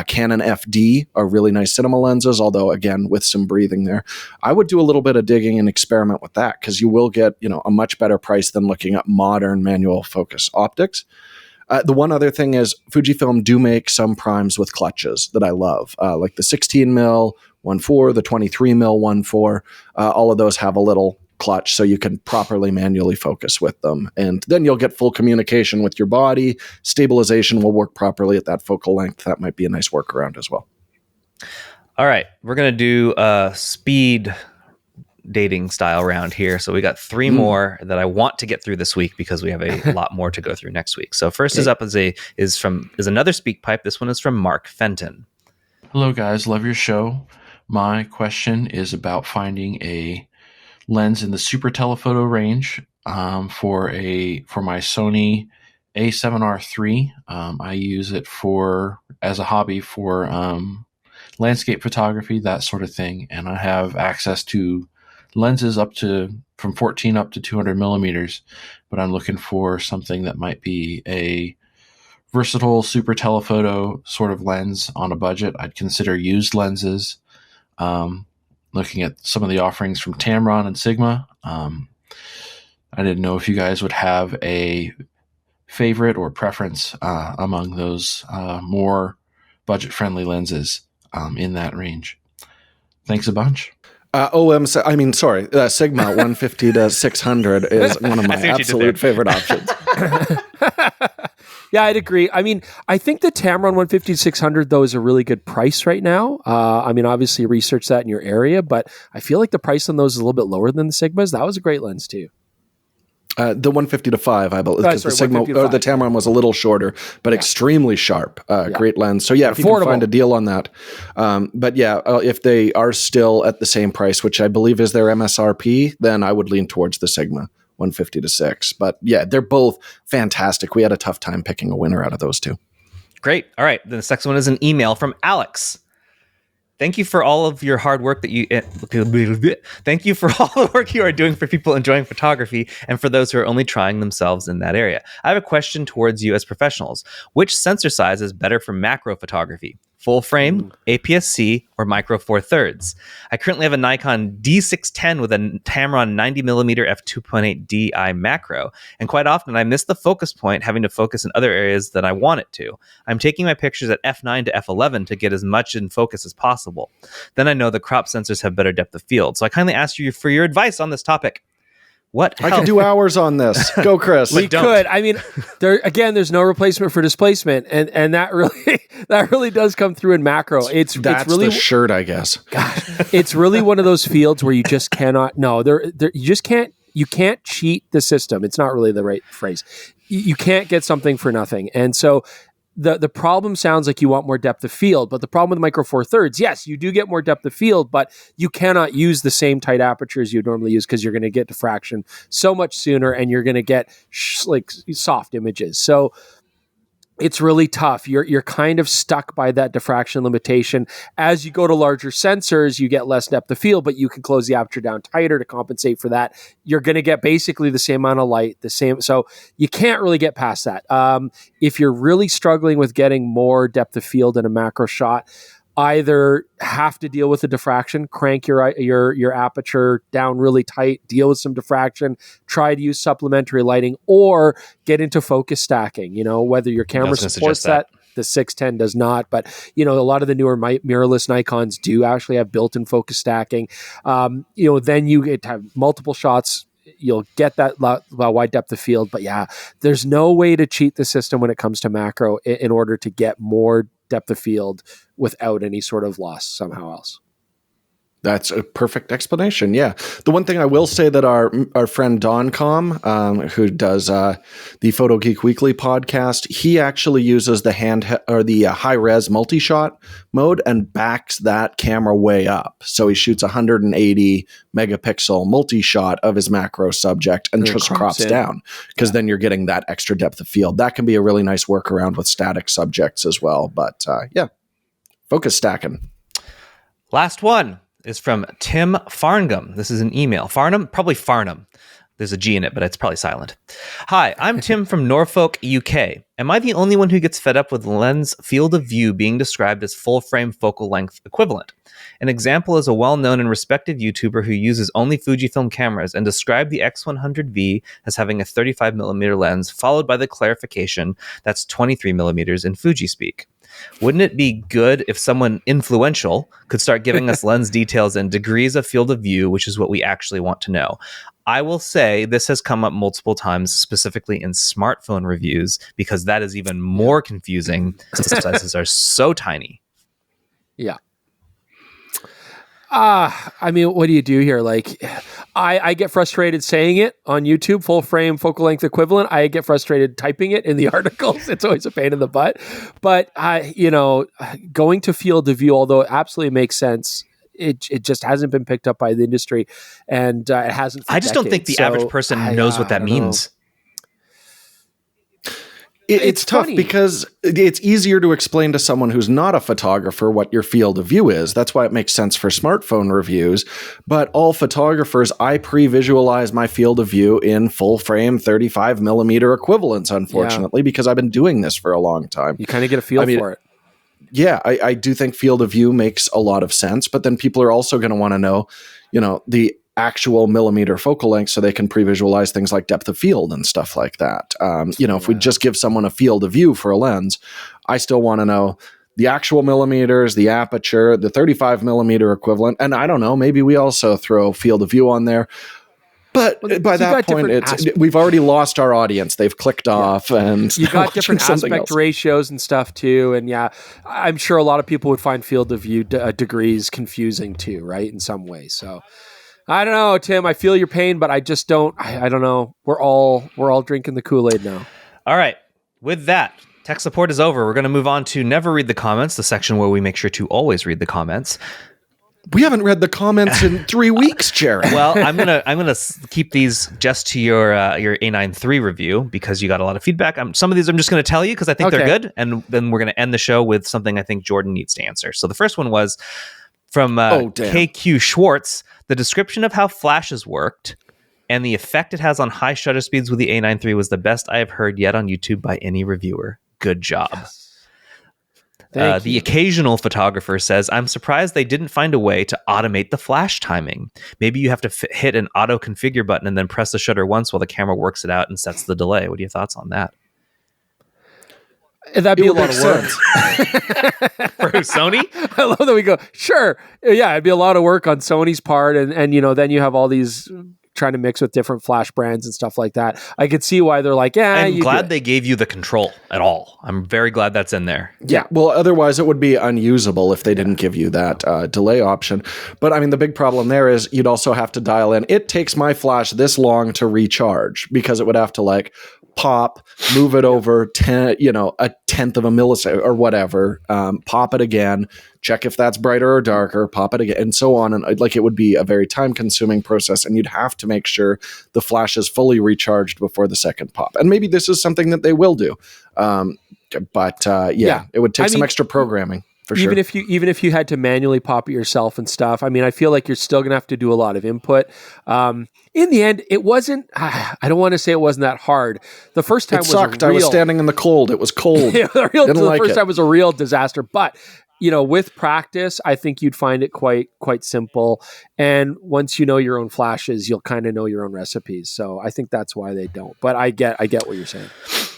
Canon FD are really nice cinema lenses, although again, with some breathing there. I would do a little bit of digging and experiment with that because you will get, a much better price than looking at modern manual focus optics. The one other thing is Fujifilm do make some primes with clutches that I love, like the 16 mil 1.4, the 23 mil 1.4. All of those have a little clutch so you can properly manually focus with them. And then you'll get full communication with your body. Stabilization will work properly at that focal length. That might be a nice workaround as well. All right. We're going to do a speed dating style round here. So we got 3 more that I want to get through this week because we have a lot more to go through next week. So first is up is another speak pipe. This one is from Mark Fenton. Hello guys, love your show. My question is about finding a lens in the super telephoto range for my Sony A7R III. I use it as a hobby for landscape photography, that sort of thing, and I have access to lenses from 14 up to 200 millimeters, but I'm looking for something that might be a versatile super telephoto sort of lens on a budget. I'd consider used lenses. Looking at some of the offerings from Tamron and Sigma. I didn't know if you guys would have a favorite or preference among those more budget-friendly lenses in that range. Thanks a bunch. Sigma 150 to 600 is one of my absolute favorite options. Yeah, I'd agree. I mean, I think the Tamron 150 to 600 though is a really good price right now. I mean, obviously research that in your area, but I feel like the price on those is a little bit lower than the Sigmas. That was a great lens too. The 150 to 5, I believe, because the Sigma or the Tamron was a little shorter, but extremely sharp. Great lens. So yeah, if you can find a deal on that. But yeah, if they are still at the same price, which I believe is their MSRP, then I would lean towards the Sigma 150 to 6. But yeah, they're both fantastic. We had a tough time picking a winner out of those two. Great. All right. The next one is an email from Alex. Thank you for all of your hard work Thank you for all the work you are doing for people enjoying photography and for those who are only trying themselves in that area. I have a question towards you as professionals. Which sensor size is better for macro photography? Full frame, APS-C, or micro four thirds? I currently have a Nikon D610 with a Tamron 90mm f2.8 Di macro, and quite often I miss the focus point, having to focus in other areas than I want it to. I'm taking my pictures at f9 to f11 to get as much in focus as possible. Then I know the crop sensors have better depth of field, so I kindly ask you for your advice on this topic. What? I could do hours on this. Go, Chris. We could. I mean, there's no replacement for displacement, and that really does come through in macro. That's really the shirt, I guess. Gosh, it's really one of those fields where you just cannot. No, you just can't. You can't cheat the system. It's not really the right phrase. You can't get something for nothing, and so. The problem sounds like you want more depth of field, but the problem with micro four thirds, yes, you do get more depth of field, but you cannot use the same tight apertures you'd normally use because you're going to get diffraction so much sooner and you're going to get like soft images. So it's really tough. You're kind of stuck by that diffraction limitation. As you go to larger sensors, you get less depth of field, but you can close the aperture down tighter to compensate for that. You're going to get basically the same amount of light, so you can't really get past that. If you're really struggling with getting more depth of field in a macro shot, either have to deal with the diffraction, crank your aperture down really tight, deal with some diffraction, try to use supplementary lighting, or get into focus stacking. Whether your camera supports that. The 610 does not, but a lot of the newer mirrorless Nikons do actually have built-in focus stacking. Then you get to have multiple shots. You'll get that wide depth of field, but yeah, there's no way to cheat the system when it comes to macro in order to get more depth of field without any sort of loss somehow else. That's a perfect explanation. Yeah. The one thing I will say that our friend Don who does the Photo Geek Weekly podcast, he actually uses the high res multi-shot mode and backs that camera way up. So he shoots 180 megapixel multi-shot of his macro subject and just crops down because then you're getting that extra depth of field. That can be a really nice workaround with static subjects as well. But focus stacking. Last one is from Tim Farnham. This is an email. Farnham? Probably Farnham. There's a G in it, but it's probably silent. Hi, I'm Tim from Norfolk, UK. Am I the only one who gets fed up with lens field of view being described as full frame focal length equivalent? An example is a well-known and respected YouTuber who uses only Fujifilm cameras and described the X100V as having a 35mm lens, followed by the clarification that's 23mm in Fuji speak. Wouldn't it be good if someone influential could start giving us lens details and degrees of field of view, which is what we actually want to know? I will say this has come up multiple times, specifically in smartphone reviews, because that is even more confusing. Sizes are so tiny. Yeah. I mean, what do you do here? Like, I get frustrated saying it on YouTube, full frame focal length equivalent. I get frustrated typing it in the articles. It's always a pain in the butt. But, going to field of view, although it absolutely makes sense, it just hasn't been picked up by the industry, and it hasn't. I just don't think the average person knows what that means. It's tough because it's easier to explain to someone who's not a photographer what your field of view is. That's why it makes sense for smartphone reviews. But all photographers, I pre-visualize my field of view in full frame 35mm equivalents, unfortunately, because I've been doing this for a long time. You kind of get a feel for it. Yeah, I do think field of view makes a lot of sense, but then people are also going to want to know, the actual millimeter focal length so they can pre-visualize things like depth of field and stuff like that. If we just give someone a field of view for a lens, I still want to know the actual millimeters, the aperture, the 35 millimeter equivalent. And I don't know, maybe we also throw field of view on there. But by that point, we've already lost our audience. They've clicked off, and you got different aspect ratios and stuff too. And yeah, I'm sure a lot of people would find field of view degrees confusing too, right? In some ways. So I don't know, Tim. I feel your pain, but I just don't. I don't know. We're all drinking the Kool-Aid now. All right. With that, tech support is over. We're going to move on to never read the comments, the section where we make sure to always read the comments. We haven't read the comments in 3 weeks, Jaron. Well, I'm gonna keep these just to your A9 III review because you got a lot of feedback. Some of these I'm just going to tell you because I think they're good, and then we're going to end the show with something I think Jordan needs to answer. So the first one was from KQ Schwartz. The description of how flashes worked and the effect it has on high shutter speeds with the A9 III was the best I have heard yet on YouTube by any reviewer. Good job. Yes. The occasional photographer says, I'm surprised they didn't find a way to automate the flash timing. Maybe you have to hit an auto configure button and then press the shutter once while the camera works it out and sets the delay. What are your thoughts on that? That'd be a lot of work. For Sony? I love that we go, sure. Yeah, it'd be a lot of work on Sony's part. And then you have all these trying to mix with different flash brands and stuff like that. I could see why they're like, I'm glad they gave you the control at all. I'm very glad that's in there. Yeah, well, otherwise it would be unusable if they didn't give you that delay option. But I mean, the big problem there is you'd also have to dial in. It takes my flash this long to recharge because it would have to pop, move it over a tenth of a millisecond or whatever, pop it again, check if that's brighter or darker, pop it again, and so on. And it would be a very time-consuming process, and you'd have to make sure the flash is fully recharged before the second pop. And maybe this is something that they will do, but it would take some extra programming. For even sure. Even if you had to manually pop it yourself and stuff, I mean, I feel like you're still going to have to do a lot of input. In the end, it wasn't. I don't want to say it wasn't that hard. The first time sucked. I was standing in the cold. It was cold. The first time was a real disaster. But with practice, I think you'd find it quite simple. And once you know your own flashes, you'll kind of know your own recipes. So I think that's why they don't. But I get what you're saying.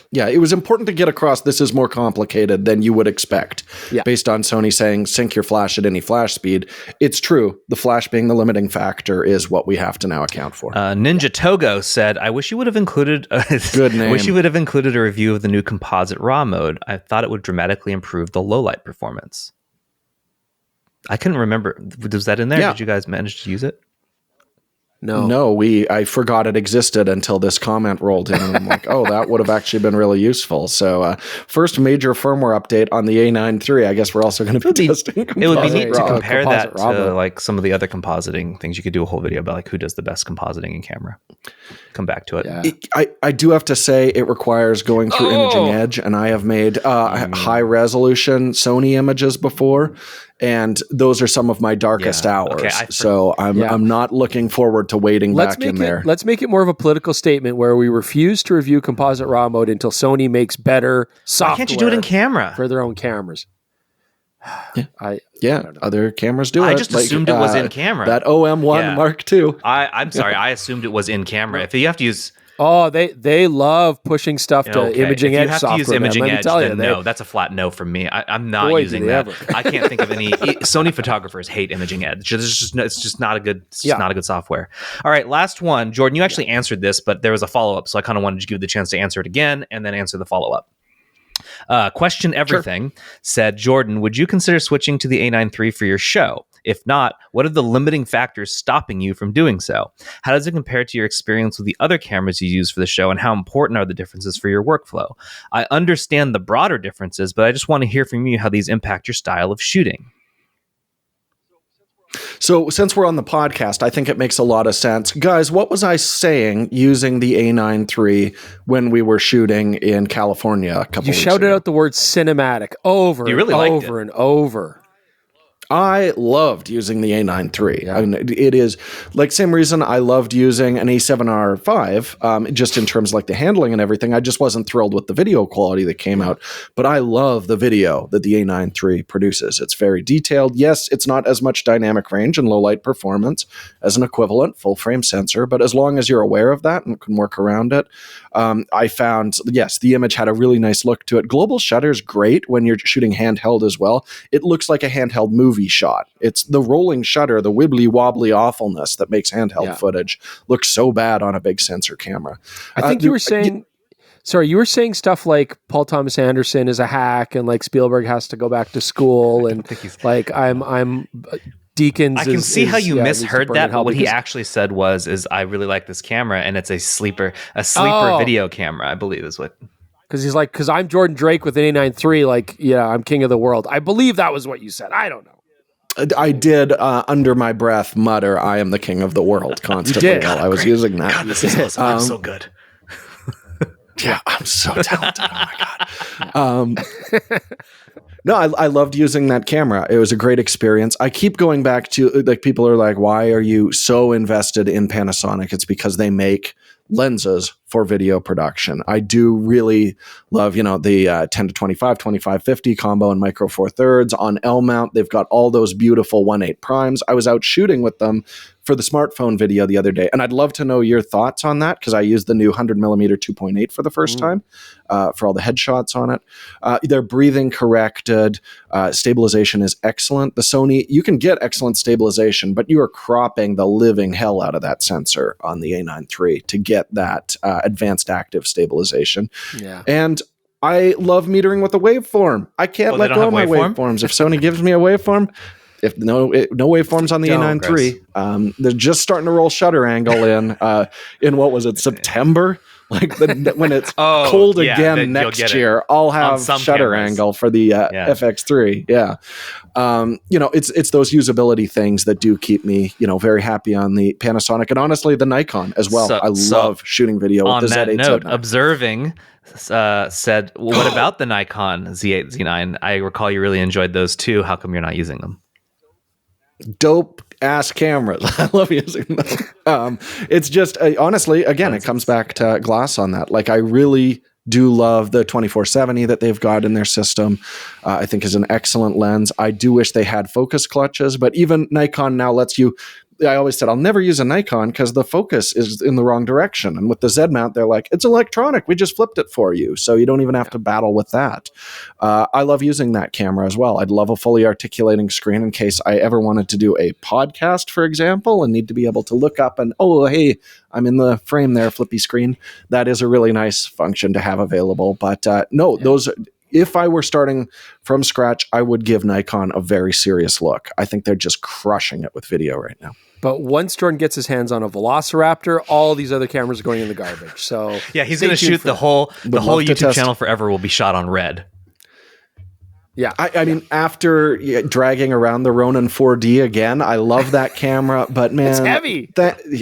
Yeah, it was important to get across this is more complicated than you would expect based on Sony saying sync your flash at any flash speed. It's true. The flash being the limiting factor is what we have to now account for. Ninja Togo said, I wish you would have included good name. I wish you would have included a review of the new composite RAW mode. I thought it would dramatically improve the low light performance. I couldn't remember. Was that in there? Yeah. Did you guys manage to use it? No, I forgot it existed until this comment rolled in. And I'm like, that would have actually been really useful. So first major firmware update on the A9 III. I guess we're also going to be testing. It would be neat to compare that to some of the other compositing things. You could do a whole video about who does the best compositing in camera. Come back to it. Yeah. I do have to say it requires going through Imaging Edge, and I have made high resolution Sony images before. And those are some of my darkest hours. Okay, so I'm not looking forward to waiting back in there. Let's make it more of a political statement where we refuse to review composite RAW mode until Sony makes better software. Why can't you do it in camera? For their own cameras. Other cameras do it. I just assumed it was in camera. That OM1 Mark II. I'm sorry, I assumed it was in camera. If you have to use... Oh, they love pushing stuff to Imaging Edge software. If you have to use Imaging Edge, then no, that's a flat no from me. I'm not using that. I can't think of any. Sony photographers hate Imaging Edge. It's just not a good. Not a good software. All right, last one, Jordan. You actually answered this, but there was a follow up, so I kind of wanted to give you the chance to answer it again and then answer the follow up. Question Everything said, Jordan, would you consider switching to the A9 III for your show? If not, what are the limiting factors stopping you from doing so? How does it compare to your experience with the other cameras you use for the show, and how important are the differences for your workflow? I understand the broader differences, but I just want to hear from you how these impact your style of shooting. So since we're on the podcast, I think it makes a lot of sense. Guys, what was I saying using the A9 III when we were shooting in California a couple weeks ago? You shouted out the word cinematic over and over. I loved using the A9 III. Yeah. I mean, it is like same reason I loved using an A7R5, just in terms of like the handling and everything. I just wasn't thrilled with the video quality that came out, but I love the video that the A9 III produces. It's very detailed. Yes, it's not as much dynamic range and low light performance as an equivalent full frame sensor, but as long as you're aware of that and can work around it, I found, yes, the image had a really nice look to it. Global shutter's great when you're shooting handheld as well. It looks like a handheld movie shot. It's the rolling shutter, the wibbly wobbly awfulness that makes handheld footage look so bad on a big sensor camera. I think you were saying, sorry, you were saying stuff like Paul Thomas Anderson is a hack and like Spielberg has to go back to school and like I'm Deakins. I can see how you misheard that, but what he because- actually said is I really like this camera and it's a sleeper video camera, I believe is what. Because he's like, because I'm Jordan Drake with an A9 III, like, yeah, I'm king of the world. I believe that was what you said. I don't know. I did, under my breath, mutter, I am the king of the world constantly while I was using that. God, this is awesome. I'm so good. Yeah, I'm so talented. Oh, my God. No, I loved using that camera. It was a great experience. I keep going back to, like, people are like, why are you so invested in Panasonic? It's because they make lenses for video production. I do really love, the 10 to 25, 25-50 combo and micro four thirds on L mount. They've got all those beautiful 1.8 primes. I was out shooting with them for the smartphone video the other day, and I'd love to know your thoughts on that because I used the new 100 millimeter 2.8 for the first time for all the headshots on it. They're breathing corrected. Stabilization is excellent. The Sony, you can get excellent stabilization, but you are cropping the living hell out of that sensor on the A9 III to get that advanced active stabilization. Yeah. And I love metering with a waveform. I can't let go of my waveforms. If Sony gives me a waveform, if no waveforms on the A9 III, they're just starting to roll shutter angle in what was it, September? Like when it's cold again next year, I'll have shutter angle for the FX3. Yeah. It's those usability things that do keep me, very happy on the Panasonic and honestly the Nikon as well. I love shooting video with the Z8 On that note, Z9. Observing said, what about the Nikon Z8, Z9? I recall you really enjoyed those too. How come you're not using them? Dope ass cameras. I love using them. It's just honestly, again, it comes back to glass on that. Like I really do love the 24-70 that they've got in their system. I think is an excellent lens. I do wish they had focus clutches, but even Nikon now lets you. I always said I'll never use a Nikon because the focus is in the wrong direction. And with the Z mount, they're like, it's electronic. We just flipped it for you. So you don't even have to battle with that. I love using that camera as well. I'd love a fully articulating screen in case I ever wanted to do a podcast, for example, and need to be able to look up and, oh, hey, I'm in the frame there, flippy screen. That is a really nice function to have available. But those... If I were starting from scratch, I would give Nikon a very serious look. I think they're just crushing it with video right now. But once Jordan gets his hands on a Velociraptor, all these other cameras are going in the garbage. So yeah, he's going to shoot the whole YouTube channel forever will be shot on red. Yeah. I mean, after dragging around the Ronin 4D again, I love that camera, but man, it's heavy.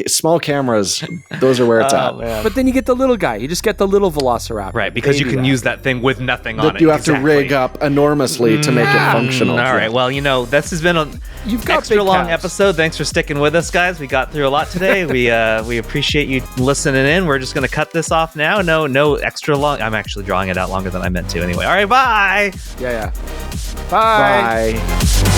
Small cameras, those are where it's at. Man. But then you get the little guy. You just get the little Velociraptor. Right, because you can use that thing with nothing on it. You have to rig up enormously to make it functional. All right, well, this has been an extra long episode. Thanks for sticking with us, guys. We got through a lot today. We appreciate you listening in. We're just going to cut this off now. No extra long. I'm actually drawing it out longer than I meant to anyway. All right, bye. Yeah. Bye. Bye.